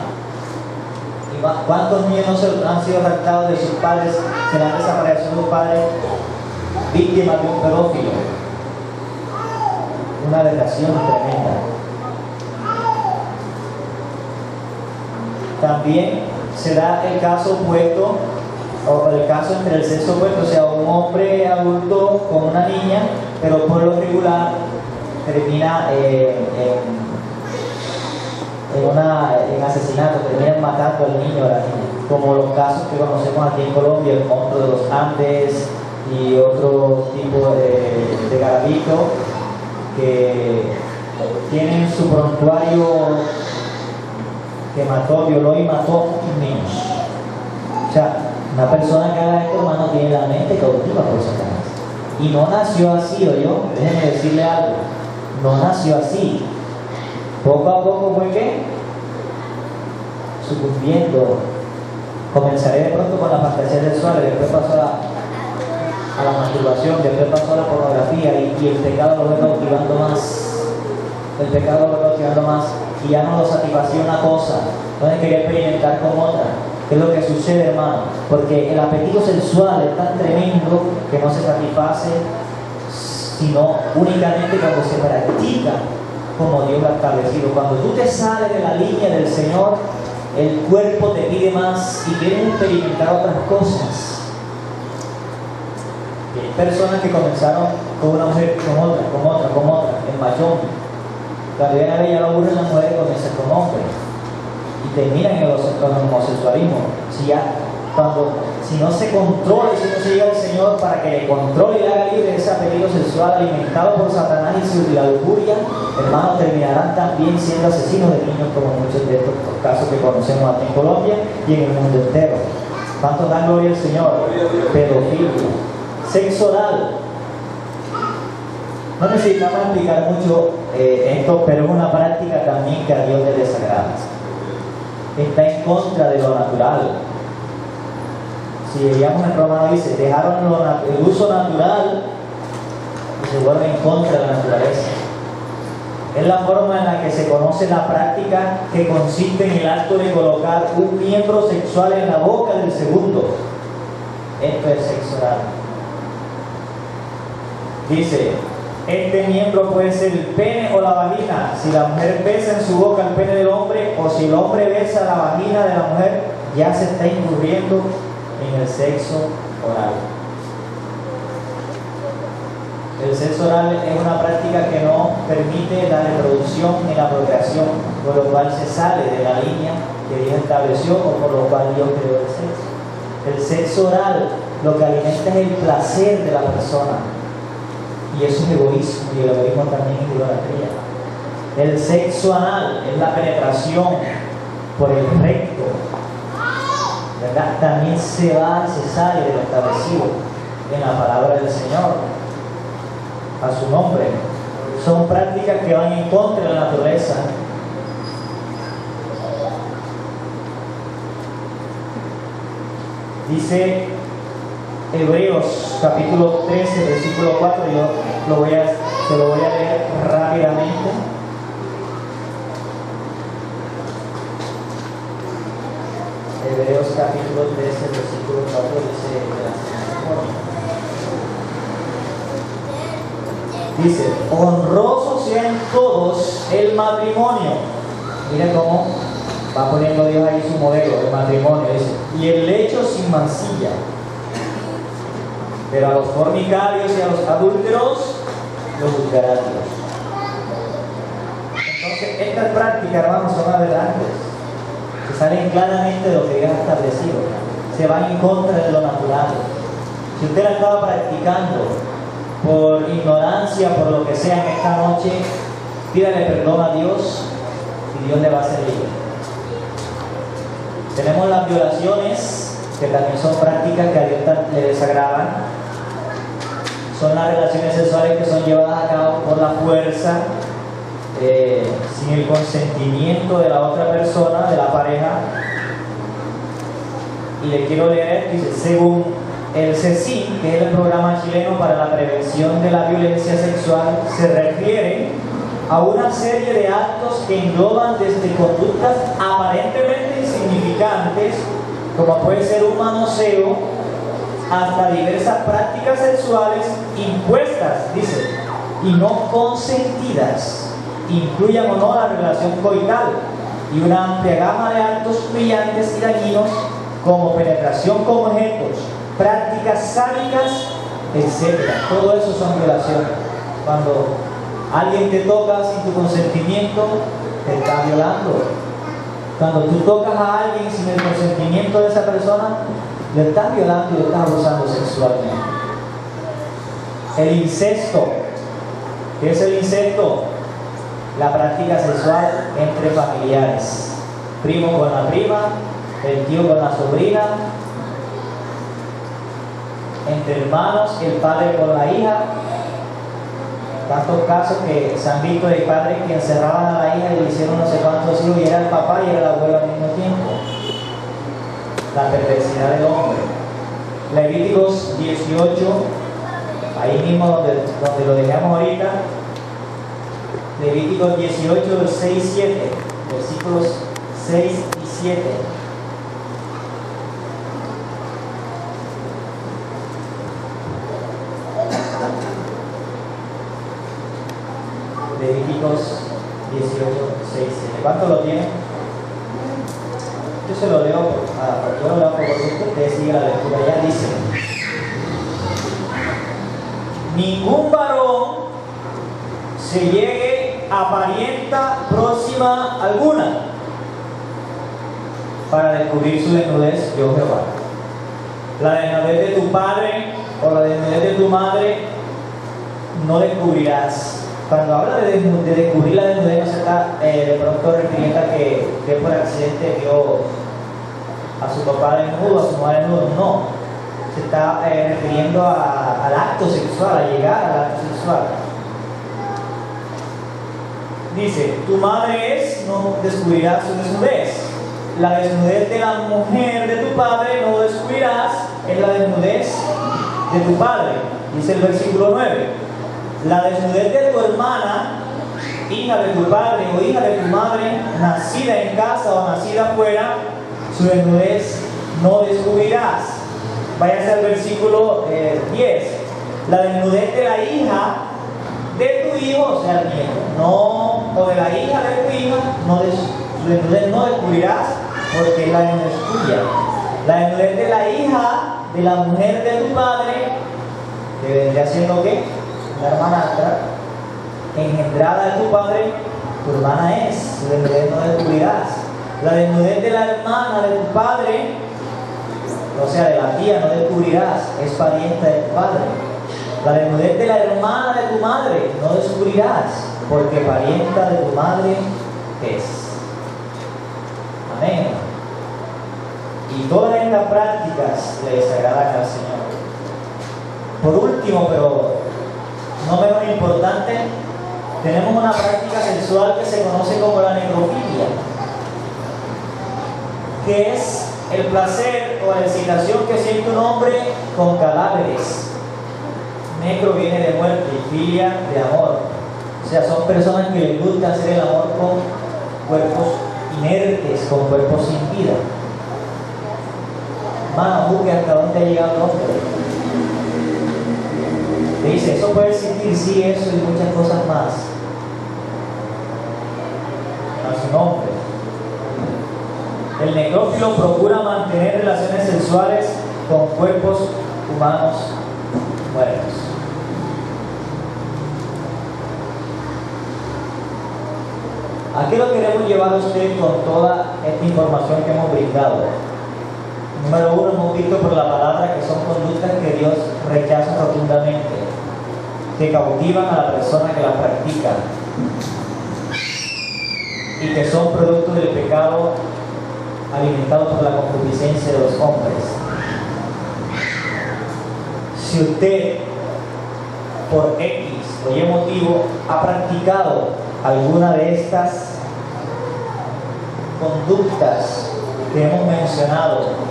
¿Y cuántos niños no han sido raptados de sus padres, se le han desaparecido sus padres, víctimas de un pedófilo? Una relación tremenda. También se da el caso opuesto, o el caso entre el sexo opuesto, o sea, un hombre adulto con una niña, pero por lo regular termina en asesinato, terminan matando al niño o a la niña, como los casos que conocemos aquí en Colombia, el monstruo de los Andes y otro tipo de garabito que tienen su prontuario que mató, violó y mató a muchos niños. O sea, una persona que haga esto, hermano, tiene la mente cautiva por Satanás. Y no nació así, yo, déjenme decirle algo, no nació así. Poco a poco fue que sucumbiendo. Comenzaré de pronto con la fantasía sexual, después pasó a la masturbación, después pasó a la pornografía y el pecado lo va cautivando más. El pecado lo va cautivando más y ya no lo satisfacía una cosa, no quería experimentar con otra. ¿Qué es lo que sucede, hermano? Porque el apetito sexual es tan tremendo que no se satisface sino únicamente cuando se practica como Dios lo ha establecido. Cuando tú te sales de la línea del Señor, el cuerpo te pide más y quieres experimentar otras cosas. Y hay personas que comenzaron con una mujer, con otra, en mayón. Cuando viene a ver, ya lo aburren las mujeres, comienzan con hombres. Y terminan en el homosexualismo. Si no se controla, si no se llega al Señor para que le controle y le haga libre de ese apetito sexual alimentado por Satanás y la lujuria, hermanos, terminarán también siendo asesinos de niños, como muchos de estos casos que conocemos aquí en Colombia y en el mundo entero. ¿Cuántos dan gloria al Señor? Pedofilia, sexo oral. No necesitamos explicar mucho esto, pero es una práctica también que a Dios le desagrada. Está en contra de lo natural. Si veíamos en Romano dice, dejaron el uso natural y se vuelven en contra de la naturaleza. Es la forma en la que se conoce la práctica que consiste en el acto de colocar un miembro sexual en la boca del segundo. Esto es sexo oral. Dice, este miembro puede ser el pene o la vagina. Si la mujer besa en su boca el pene del hombre, o si el hombre besa la vagina de la mujer, ya se está incurriendo en el sexo oral. El sexo oral es una práctica que no permite la reproducción ni la procreación, por lo cual se sale de la línea que Dios estableció o por lo cual Dios creó el sexo. El sexo oral lo que alimenta es el placer de la persona, y eso es egoísmo, y el egoísmo también es idolatría. El sexo anal es la penetración por el recto, ¿verdad? También se va y se sale de lo establecido en la palabra del Señor. A su nombre. Son prácticas que van en contra de la naturaleza. Dice Hebreos capítulo 13, versículo 4, yo se lo voy a leer rápidamente. Hebreos capítulo 13, versículo 4 dice de la siguiente forma. Dice, honroso sea en todos el matrimonio. Mira cómo va poniendo Dios ahí su modelo de matrimonio. Dice, y el lecho sin mancilla. Pero a los fornicarios y a los adúlteros los juzgará Dios. Entonces, estas prácticas, hermanos, son aberrantes, que salen claramente de lo que Dios ha establecido. Se van en contra de lo natural. Si usted la estaba practicando por ignorancia, por lo que sea en esta noche, pídale perdón a Dios y Dios le va a hacer libre. Tenemos las violaciones, que también son prácticas que a Dios le desagradan. Son las relaciones sexuales que son llevadas a cabo por la fuerza, sin el consentimiento de la otra persona, de la pareja. Y le quiero leer, dice, según el CECIN, que es el programa chileno para la prevención de la violencia sexual, se refiere a una serie de actos que engloban desde conductas aparentemente insignificantes, como puede ser un manoseo, hasta diversas prácticas sexuales impuestas, dice, y no consentidas, incluyan o no la relación coital, y una amplia gama de actos brillantes y dañinos como penetración con objetos, prácticas sádicas, etc. Todo eso son violaciones. Cuando alguien te toca sin tu consentimiento, te está violando. Cuando tú tocas a alguien sin el consentimiento de esa persona, le estás violando y le estás abusando sexualmente. El incesto. ¿Qué es el incesto? La práctica sexual entre familiares. Primo con la prima, el tío con la sobrina, entre hermanos, el padre con la hija. Tantos casos que se han visto de padres que encerraban a la hija y le hicieron no sé cuántos hijos, y era el papá y era el abuelo al mismo tiempo. La perversidad del hombre. Levíticos 18, ahí mismo donde lo dejamos ahorita. Levíticos 18, 6 y 7, versículos 6 y 7. Levíticos 18, 6, 7. ¿Cuánto lo tienen? Yo se lo leo, yo lo leo porque usted sigue la lectura. Ya dice: se llegue a parienta próxima alguna, para descubrir su desnudez, yo Jehová. La desnudez de tu padre o la desnudez de tu madre no descubrirás. Cuando habla de descubrir la desnudez, no se está de pronto refiriendo a que por accidente vio a su papá desnudo, a su madre desnudo. No, se está refiriendo al acto sexual, a llegar al acto sexual. Dice, tu madre es, no descubrirás su desnudez. La desnudez de la mujer de tu padre no descubrirás, es la desnudez de tu padre. Dice el versículo 9. La desnudez de tu hermana, hija de tu padre o hija de tu madre, nacida en casa o nacida afuera, su desnudez no descubrirás. Váyase al versículo 10. La desnudez de la hija de tu hijo, o sea, el nieto, no, o de la hija de tu hija, su desnudez no descubrirás, porque la desnudez es tuya. La desnudez de la hija de la mujer de tu padre, que vendría siendo ¿qué? La hermanastra, engendrada de tu padre, tu hermana es, su desnudez no descubrirás. La desnudez de la hermana de tu padre, o sea, de la tía, no descubrirás, es parienta de tu padre. La desnudez de la hermana de tu madre no descubrirás, porque parienta de tu madre es. Amén. Y todas estas prácticas le desagradan al Señor. Por último, pero no menos importante, tenemos una práctica sexual que se conoce como la necrofilia, que es el placer o la excitación que siente un hombre con cadáveres. Necro viene de muerte y filia de amor. O sea, son personas que les gusta hacer el amor con cuerpos inertes, con cuerpos sin vida. Hermano, busque hasta dónde ha llegado el hombre. Le dice, eso puede existir, sí, eso y muchas cosas más. A su nombre. El necrófilo procura mantener relaciones sexuales con cuerpos humanos muertos. ¿A qué lo queremos llevar a usted con toda esta información que hemos brindado? Número uno, hemos visto por la palabra que son conductas que Dios rechaza rotundamente, que cautivan a la persona que las practica y que son producto del pecado alimentados por la concupiscencia de los hombres. Si usted, por X o Y motivo, ha practicado alguna de estas conductas que hemos mencionado,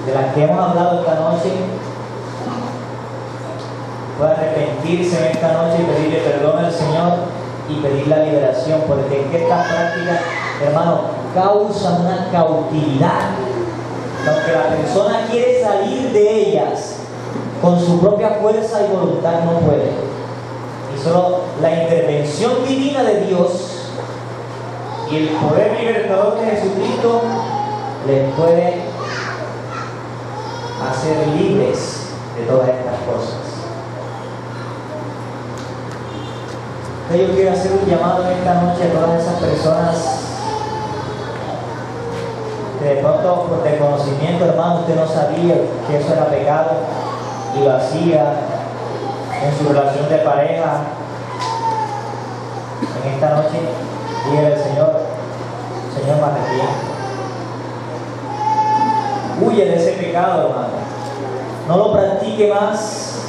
de las que hemos hablado esta noche, puede arrepentirse en esta noche y pedirle perdón al Señor y pedir la liberación, porque es que estas prácticas, hermano, causan una cautividad. Aunque la persona quiere salir de ellas, con su propia fuerza y voluntad no puede. Y solo la intervención divina de Dios y el poder libertador de Jesucristo les puede hacer libres de todas estas cosas. Yo quiero hacer un llamado en esta noche a todas esas personas que de pronto por desconocimiento, hermano, usted no sabía que eso era pecado y lo hacía en su relación de pareja. En esta noche, dígale al Señor, Señor, me arrepiento. Huye de ese pecado, hermano. No lo practique más.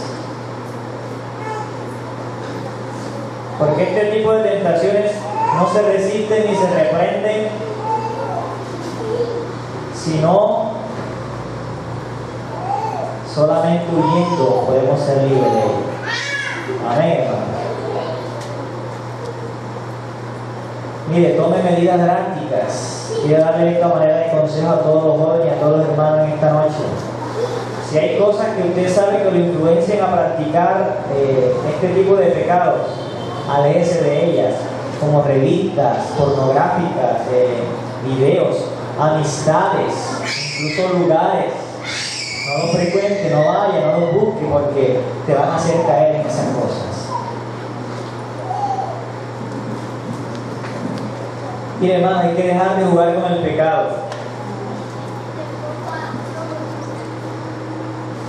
Porque este tipo de tentaciones no se resisten ni se reprenden, sino solamente huyendo podemos ser libres de ello. Amén, hermano. Mire, tome medidas drásticas. Quiero darle de esta manera de consejo a todos los jóvenes y a todos los hermanos en esta noche. Si hay cosas que usted sabe que lo influencian a practicar este tipo de pecados, aléjese de ellas, como revistas pornográficas, videos, amistades, incluso lugares. No lo frecuente, no vaya, no lo busque, porque te van a hacer caer en esas cosas. Mire, hermano, hay que dejar de jugar con el pecado.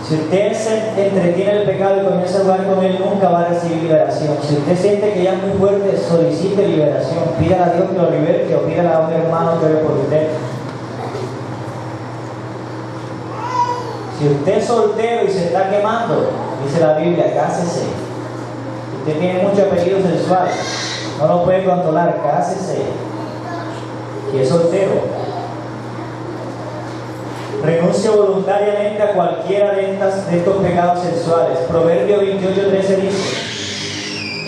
Si usted se entretiene el pecado y comienza a jugar con él, nunca va a recibir liberación. Si usted siente que ya es muy fuerte, solicite liberación. Pídale a Dios que lo liberte o pídale a un hermano que ore por usted. Si usted es soltero y se está quemando, dice la Biblia, cásese. Si usted tiene mucho apetito sexual, no lo puede controlar, cásese. Si es soltero, renuncie voluntariamente a cualquiera de estos pecados sexuales. Proverbio 28:13 dice: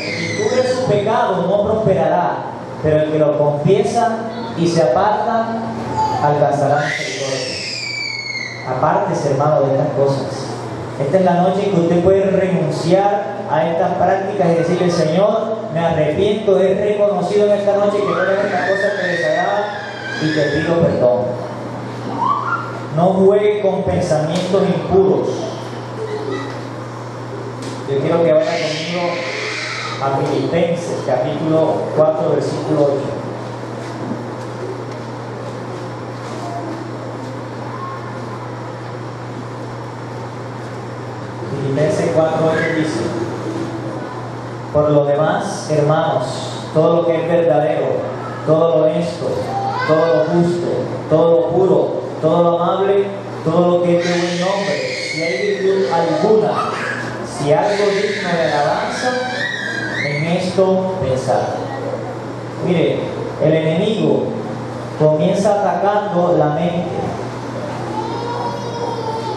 el que cubre su pecado no prosperará, pero el que lo confiesa y se aparta alcanzará misericordia. Apártese, hermano, de estas cosas. Esta es la noche en que usted puede renunciar a estas prácticas y decirle: Señor, me arrepiento, he reconocido en esta noche que todas estas cosas te desagradan y te pido perdón. No juegue con pensamientos impuros. Yo quiero que vaya conmigo a Filipenses, capítulo 4, versículo 8. Filipenses 4:8 dice: por lo demás, hermanos, todo lo que es verdadero, todo lo honesto, todo lo justo, todo lo puro, todo lo amable, todo lo que es de buen nombre, si hay virtud alguna, si algo digno de alabanza, en esto pensad. Mire, el enemigo comienza atacando la mente.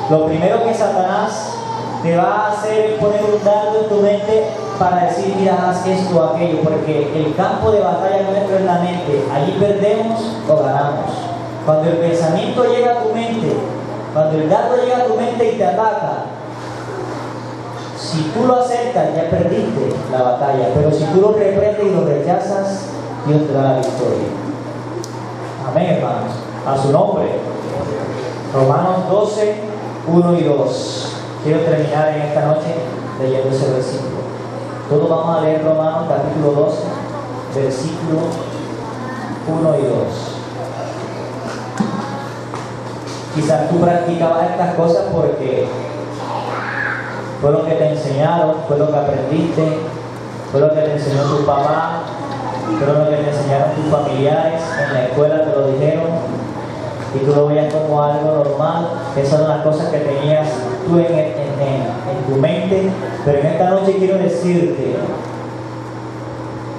Lo primero que Satanás te va a hacer es poner un dardo en tu mente para decir: mira, haz esto o aquello, porque el campo de batalla nuestro es la mente. Allí perdemos o ganamos. Cuando el pensamiento llega a tu mente, cuando el dardo llega a tu mente y te ataca, si tú lo aceptas, ya perdiste la batalla. Pero si tú lo reprendes y lo rechazas, Dios te da la victoria. Amén, hermanos. A su nombre. Romanos 12, 1 y 2. Quiero terminar en esta noche leyendo ese versículo. Todos vamos a leer Romanos capítulo 12, versículo 1 y 2. Quizás tú practicabas estas cosas porque fue lo que te enseñaron, fue lo que aprendiste, fue lo que te enseñó tu papá, fue lo que te enseñaron tus familiares, en la escuela te lo dijeron y tú lo veías como algo normal. Esas son las cosas que tenías tú en tu mente. Pero en esta noche quiero decirte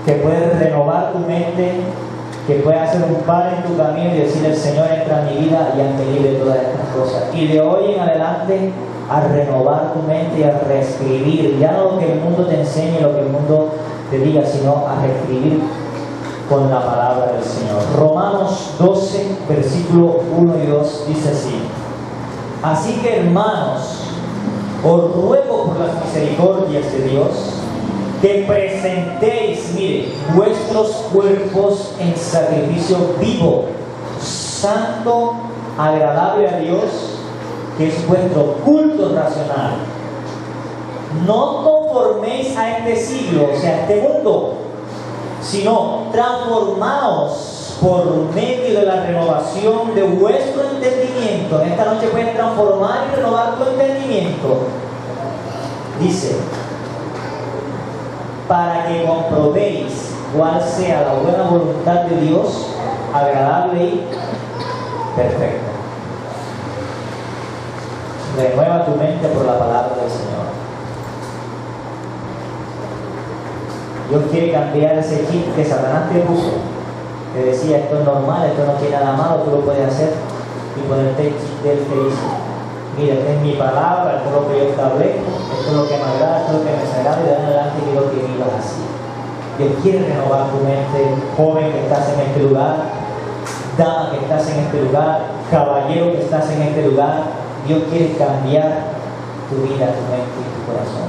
que puedes renovar tu mente, que puedes hacer un par en tu camino y decirle: Señor, entra en mi vida y hazme libre de todas estas cosas. Y de hoy en adelante a renovar tu mente y a reescribir, ya no lo que el mundo te enseñe, lo que el mundo te diga, sino a reescribir con la palabra del Señor. Romanos 12, versículo 1 y 2 dice así: así que, hermanos, os ruego por las misericordias de Dios que presentéis, mire, vuestros cuerpos en sacrificio vivo, santo, agradable a Dios, que es vuestro culto racional. No conforméis a este siglo, o sea, a este mundo, sino transformaos por medio de la renovación de vuestro entendimiento. En esta noche puedes transformar y renovar tu entendimiento. Dice: para que comprobéis cuál sea la buena voluntad de Dios, agradable y perfecta. Renueva tu mente por la palabra del Señor. Dios quiere cambiar ese chip que Satanás te puso, que decía: esto es normal, esto no tiene nada malo, tú lo puedes hacer, y ponerte el chip del que dice: mira, esta es mi palabra, esto es lo que yo establezco, esto es lo que me agrada, esto es lo que me sagrada, y de en adelante quiero que vivas así. Dios quiere renovar tu mente, joven que estás en este lugar, dama que estás en este lugar, caballero que estás en este lugar. Dios quiere cambiar tu vida, tu mente y tu corazón.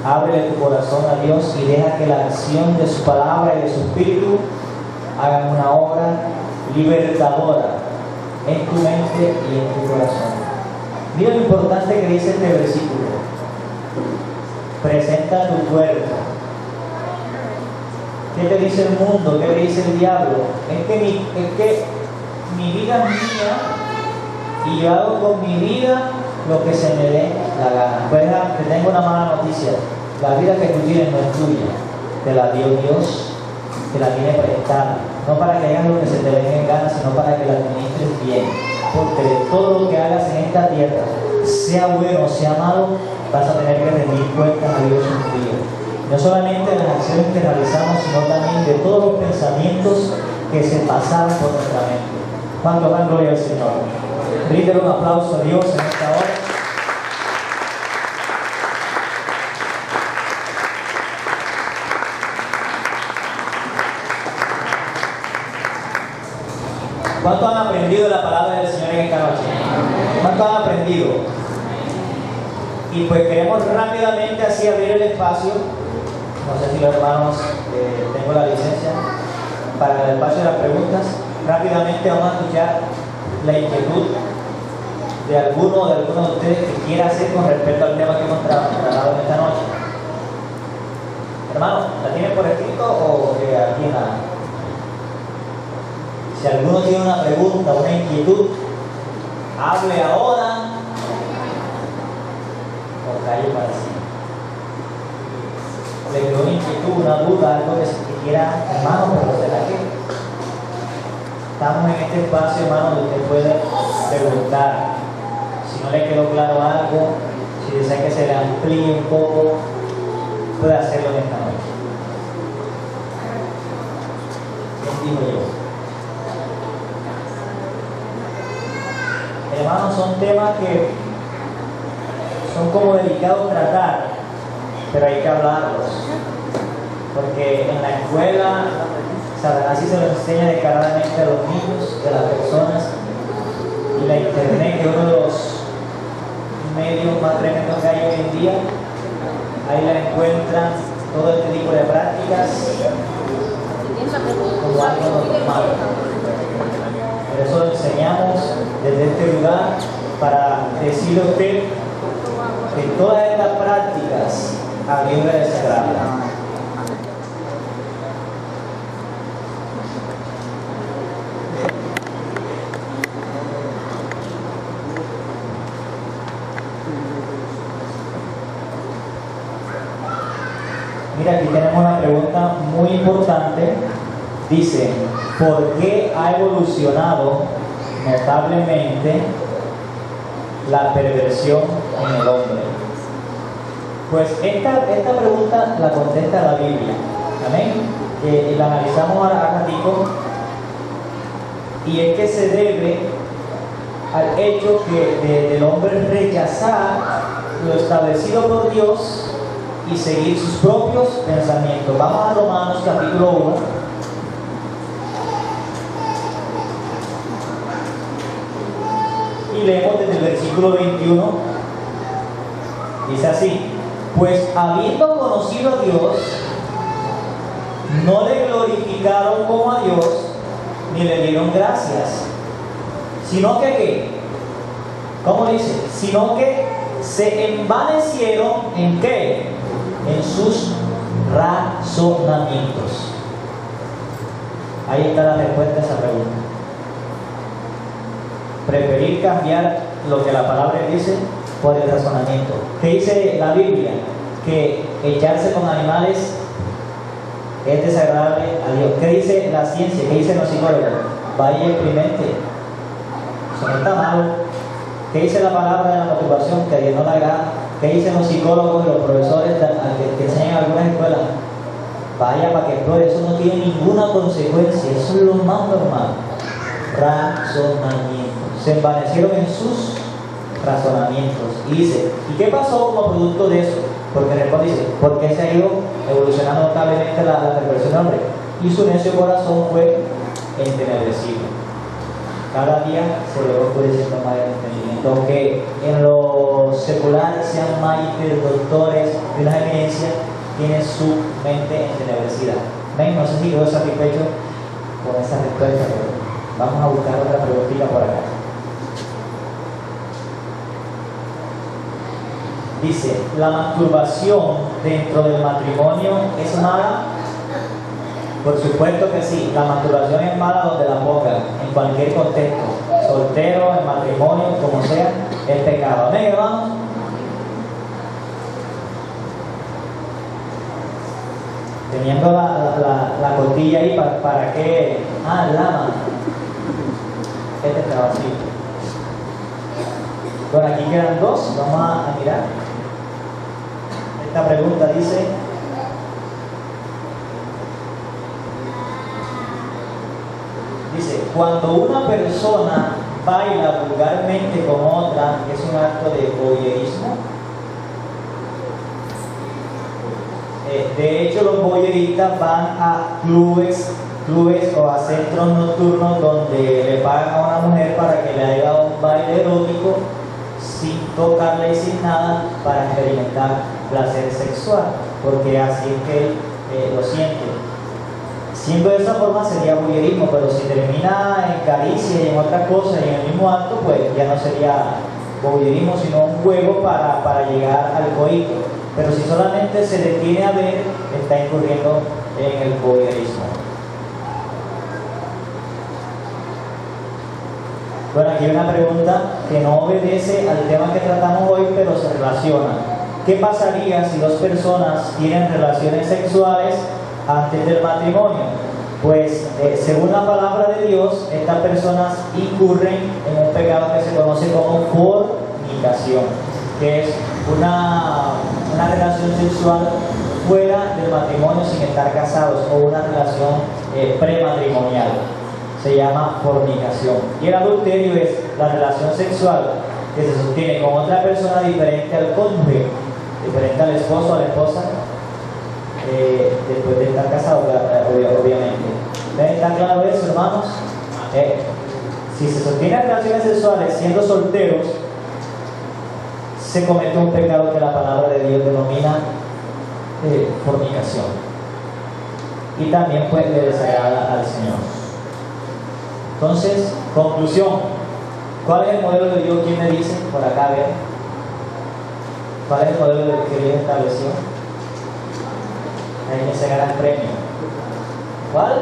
Ábrele tu corazón a Dios y deja que la acción de su palabra y de su espíritu hagan una obra libertadora en tu mente y en tu corazón. Mira lo importante que dice este versículo: presenta tu cuerpo ¿Qué te dice el mundo? ¿Qué te dice el diablo? Es que mi vida es mía y yo hago con mi vida lo que se me dé la gana. Pues te tengo una mala noticia. La vida que tú tienes no es tuya. Te la dio Dios, te la tiene prestada. No para que hagas lo que se te venga en gana, sino para que la administres bien. Porque de todo lo que hagas en esta tierra, sea bueno o sea malo, vas a tener que rendir cuentas a Dios un día. No solamente de las acciones que realizamos, sino también de todos los pensamientos que se pasaron por nuestra mente. ¿Cuánto dan gloria al Señor? Bríndele un aplauso a Dios en esta hora. ¿Cuánto han aprendido la palabra del Señor en esta noche? ¿Cuánto han aprendido? Y pues queremos rápidamente así abrir el espacio. No sé si los hermanos, tengo la licencia para el espacio de las preguntas. Rápidamente vamos a escuchar la inquietud de alguno de ustedes que quiera hacer con respecto al tema que hemos tratado en esta noche. Hermano, ¿la tienen por escrito o aquí en la? Si alguno tiene una pregunta, una inquietud, hable ahora o calle para sí. Le quedó una inquietud, una duda, algo que quiera, hermano, pero será que estamos en este espacio, hermano, donde usted puede preguntar. Si no le quedó claro algo, si desea que se le amplíe un poco, puede hacerlo en esta noche. ¿Quién digo yo? Hermanos, son temas que son como delicados tratar, pero hay que hablarlos, porque en la escuela Satanás sí se lo enseña descaradamente a los niños, a las personas, y la internet, que es uno de los medios más tremendos que hay hoy en día, ahí la encuentran todo este tipo de prácticas como algo normal. Por eso lo enseñamos desde este lugar, para decirle a usted que todas estas prácticas a Dios le desagradan. Mira, aquí tenemos una pregunta muy importante. Dice, ¿por qué ha evolucionado notablemente la perversión en el hombre? Pues esta pregunta la contesta la Biblia. Amén. La analizamos a ratico, y es que se debe al hecho del hombre rechazar lo establecido por Dios y seguir sus propios pensamientos. Vamos a Romanos capítulo 1. Y leemos desde el versículo 21. Dice así: pues habiendo conocido a Dios, no le glorificaron como a Dios, ni le dieron gracias, sino que ¿qué? ¿Cómo dice? Sino que se envanecieron ¿en qué? En sus razonamientos. Ahí está la respuesta a esa pregunta. Preferir cambiar lo que la palabra dice por el razonamiento. ¿Qué dice la Biblia? Que echarse con animales es desagradable a Dios. ¿Qué dice la ciencia? ¿Qué dicen los psicólogos? Vaya y experimente. Eso no está malo. ¿Qué dice la palabra de la masturbación? Que a Dios no la agrada. ¿Qué dicen los psicólogos y los profesores que enseñan en algunas escuelas? Vaya para que explore. Eso no tiene ninguna consecuencia. Eso es lo más normal. Razonamiento. Se envanecieron en sus razonamientos. Y dice, ¿y qué pasó como producto de eso? Porque responde, dice, porque se ha ido evolucionando notablemente la perversión del hombre, y su necio corazón fue entenebrecido. Cada día se le va oscureciendo más el entendimiento. Aunque en lo secular sean maestros, doctores de una eminencia, tienen su mente entenebrecida. ¿Ven? No sé si quedó satisfecho con esa respuesta, pero vamos a buscar otra preguntita por acá. Dice, ¿la masturbación dentro del matrimonio es mala? Por supuesto que sí, la masturbación es mala donde la ponga, en cualquier contexto, soltero, en matrimonio, como sea, es pecado. Amén, hermanos. Teniendo la costilla ahí, ¿para qué? Ah, el lama. Este está vacío. Bueno, aquí quedan dos, vamos a mirar. Esta pregunta dice: cuando una persona baila vulgarmente con otra, ¿es un acto de voyeurismo? De hecho, los voyeuristas van a clubes o a centros nocturnos donde le pagan a una mujer para que le haga un baile erótico sin tocarle y sin nada, para experimentar placer sexual, porque así es que lo siente. Siendo de esa forma sería voyeurismo, pero si termina en caricia y en otras cosas y en el mismo acto, pues ya no sería voyeurismo, sino un juego para llegar al coito. Pero si solamente se detiene a ver, está incurriendo en el voyeurismo. Bueno, aquí hay una pregunta que no obedece al tema que tratamos hoy, pero se relaciona. ¿Qué pasaría si dos personas tienen relaciones sexuales antes del matrimonio? Pues según la palabra de Dios, estas personas incurren en un pecado que se conoce como fornicación, que es una relación sexual fuera del matrimonio sin estar casados, o una relación prematrimonial. Se llama fornicación. Y el adulterio es la relación sexual que se sostiene con otra persona diferente al cónyuge, diferente al esposo o a la esposa, después de estar casado, obviamente. ¿Está claro eso, hermanos? Si se sostienen relaciones sexuales siendo solteros, se comete un pecado que la palabra de Dios denomina fornicación. Y también pues le desagrada al Señor. Entonces, conclusión. ¿Cuál es el modelo de Dios? ¿Quién me dice? Por acá, vean. ¿Cuál es el modelo que Dios estableció? Ahí me se gana el premio. ¿Cuál?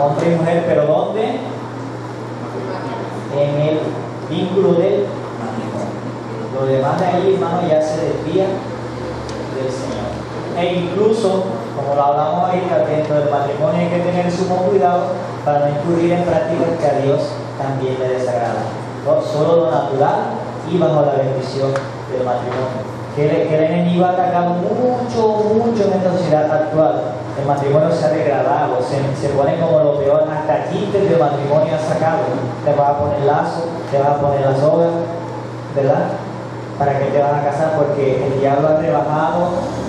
Hombre y mujer, ¿pero dónde? En el vínculo del matrimonio. Lo demás de ahí, hermano, ya se desvía del Señor. E incluso, como lo hablamos ahorita, dentro del matrimonio hay que tener sumo cuidado para no incurrir en prácticas que a Dios también le desagradan. Solo lo natural y bajo la bendición del matrimonio. Que el enemigo ha atacado mucho en esta sociedad actual. El matrimonio se ha degradado, se pone como lo peor. Hasta quintes del matrimonio ha sacado. Te vas a poner lazo, te vas a poner la soga, ¿verdad? ¿Para qué te vas a casar? Porque el diablo ha rebajado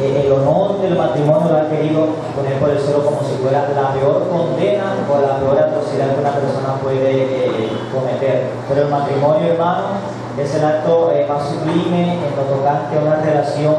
el honor del matrimonio, lo ha querido poner por el suelo como si fuera la peor condena o la peor atrocidad que una persona puede cometer. Pero el matrimonio, hermano, es el acto más sublime en lo tocante a una relación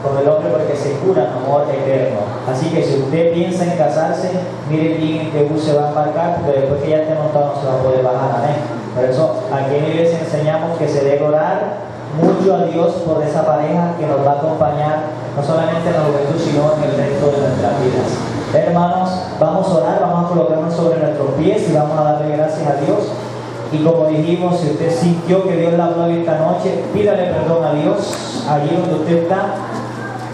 con el hombre, porque se cura un amor eterno. Así que si usted piensa en casarse, mire bien en qué bus se va a embarcar, porque después que ya esté montado no se va a poder bajar. Amén. Por eso aquí en la iglesia enseñamos que se debe orar mucho a Dios por esa pareja que nos va a acompañar no solamente en la juventud, sino en el resto de nuestras vidas. Hermanos, vamos a orar, vamos a colocarnos sobre nuestros pies y vamos a darle gracias a Dios. Y como dijimos, si usted sintió que Dios le habló esta noche, pídale perdón a Dios allí donde usted está,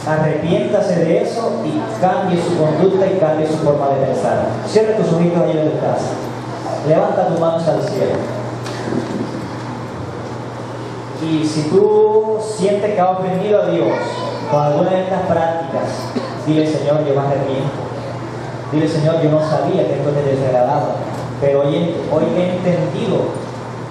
arrepiéntase de eso y cambie su conducta y cambie su forma de pensar. Cierre tus ojitos allí donde estás, levanta tus manos al cielo. Y si tú sientes que has ofendido a Dios con alguna de estas prácticas, dile: Señor, yo me arrepiento. Dile: Señor, yo no sabía que esto te desagradaba, pero hoy he entendido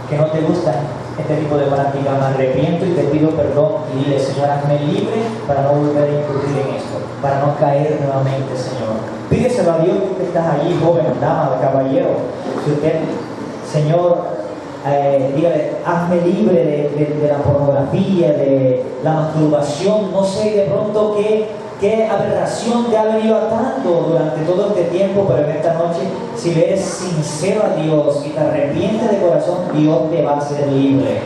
que no te gustan este tipo de prácticas. Me arrepiento y te pido perdón. Y dile: Señor, hazme libre para no volver a incurrir en esto, para no caer nuevamente, Señor. Pídeselo a Dios, tú que estás allí, joven, dama, caballero. Si usted, Señor, dígale: hazme libre de la pornografía, de la masturbación, no sé de pronto qué aberración te ha venido atando durante todo este tiempo, pero en esta noche, si le eres sincero a Dios y te arrepientes de corazón, Dios te va a hacer libre.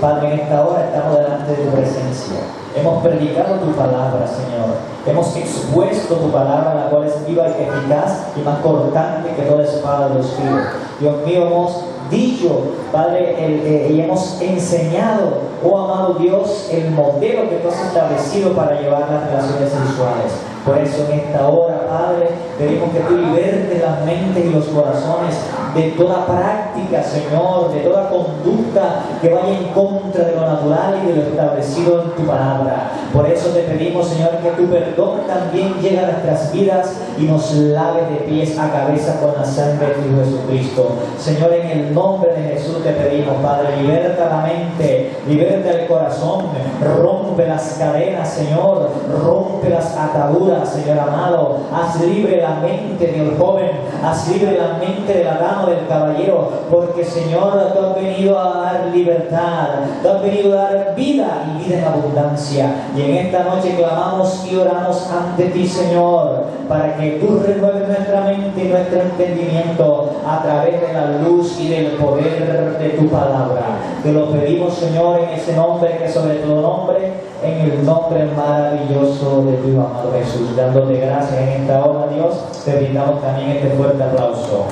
Padre, en esta hora estamos delante de tu presencia. Hemos predicado tu palabra, Señor. Hemos expuesto tu palabra, la cual es viva y eficaz y más cortante que toda espada de los filos. Dios mío, hemos dicho, Padre, y hemos enseñado, oh amado Dios, el modelo que tú has establecido para llevar las relaciones sexuales. Por eso en esta hora, Padre, pedimos que tú libertes las mentes y los corazones de toda práctica, Señor, de toda conducta que vaya en contra de lo natural y de lo establecido en tu palabra. Por eso te pedimos, Señor, que tu perdón también llegue a nuestras vidas y nos lave de pies a cabeza con la sangre de tu Jesucristo. Señor, en el nombre de Jesús te pedimos, Padre, liberta la mente, liberta el corazón, rompe las cadenas, Señor, rompe las ataduras, Señor amado. Haz libre la mente del joven, haz libre la mente de la dama, del caballero, porque, Señor, tú has venido a dar libertad, tú has venido a dar vida y vida en abundancia. Y en esta noche clamamos y oramos ante ti, Señor, para que tú renueves nuestra mente y nuestro entendimiento a través de la luz y del poder de tu palabra. Te lo pedimos, Señor, en ese nombre que sobre todo nombre, en el nombre maravilloso de tu amado Jesús. Dándote gracias en esta hora, Dios, te brindamos también este fuerte aplauso.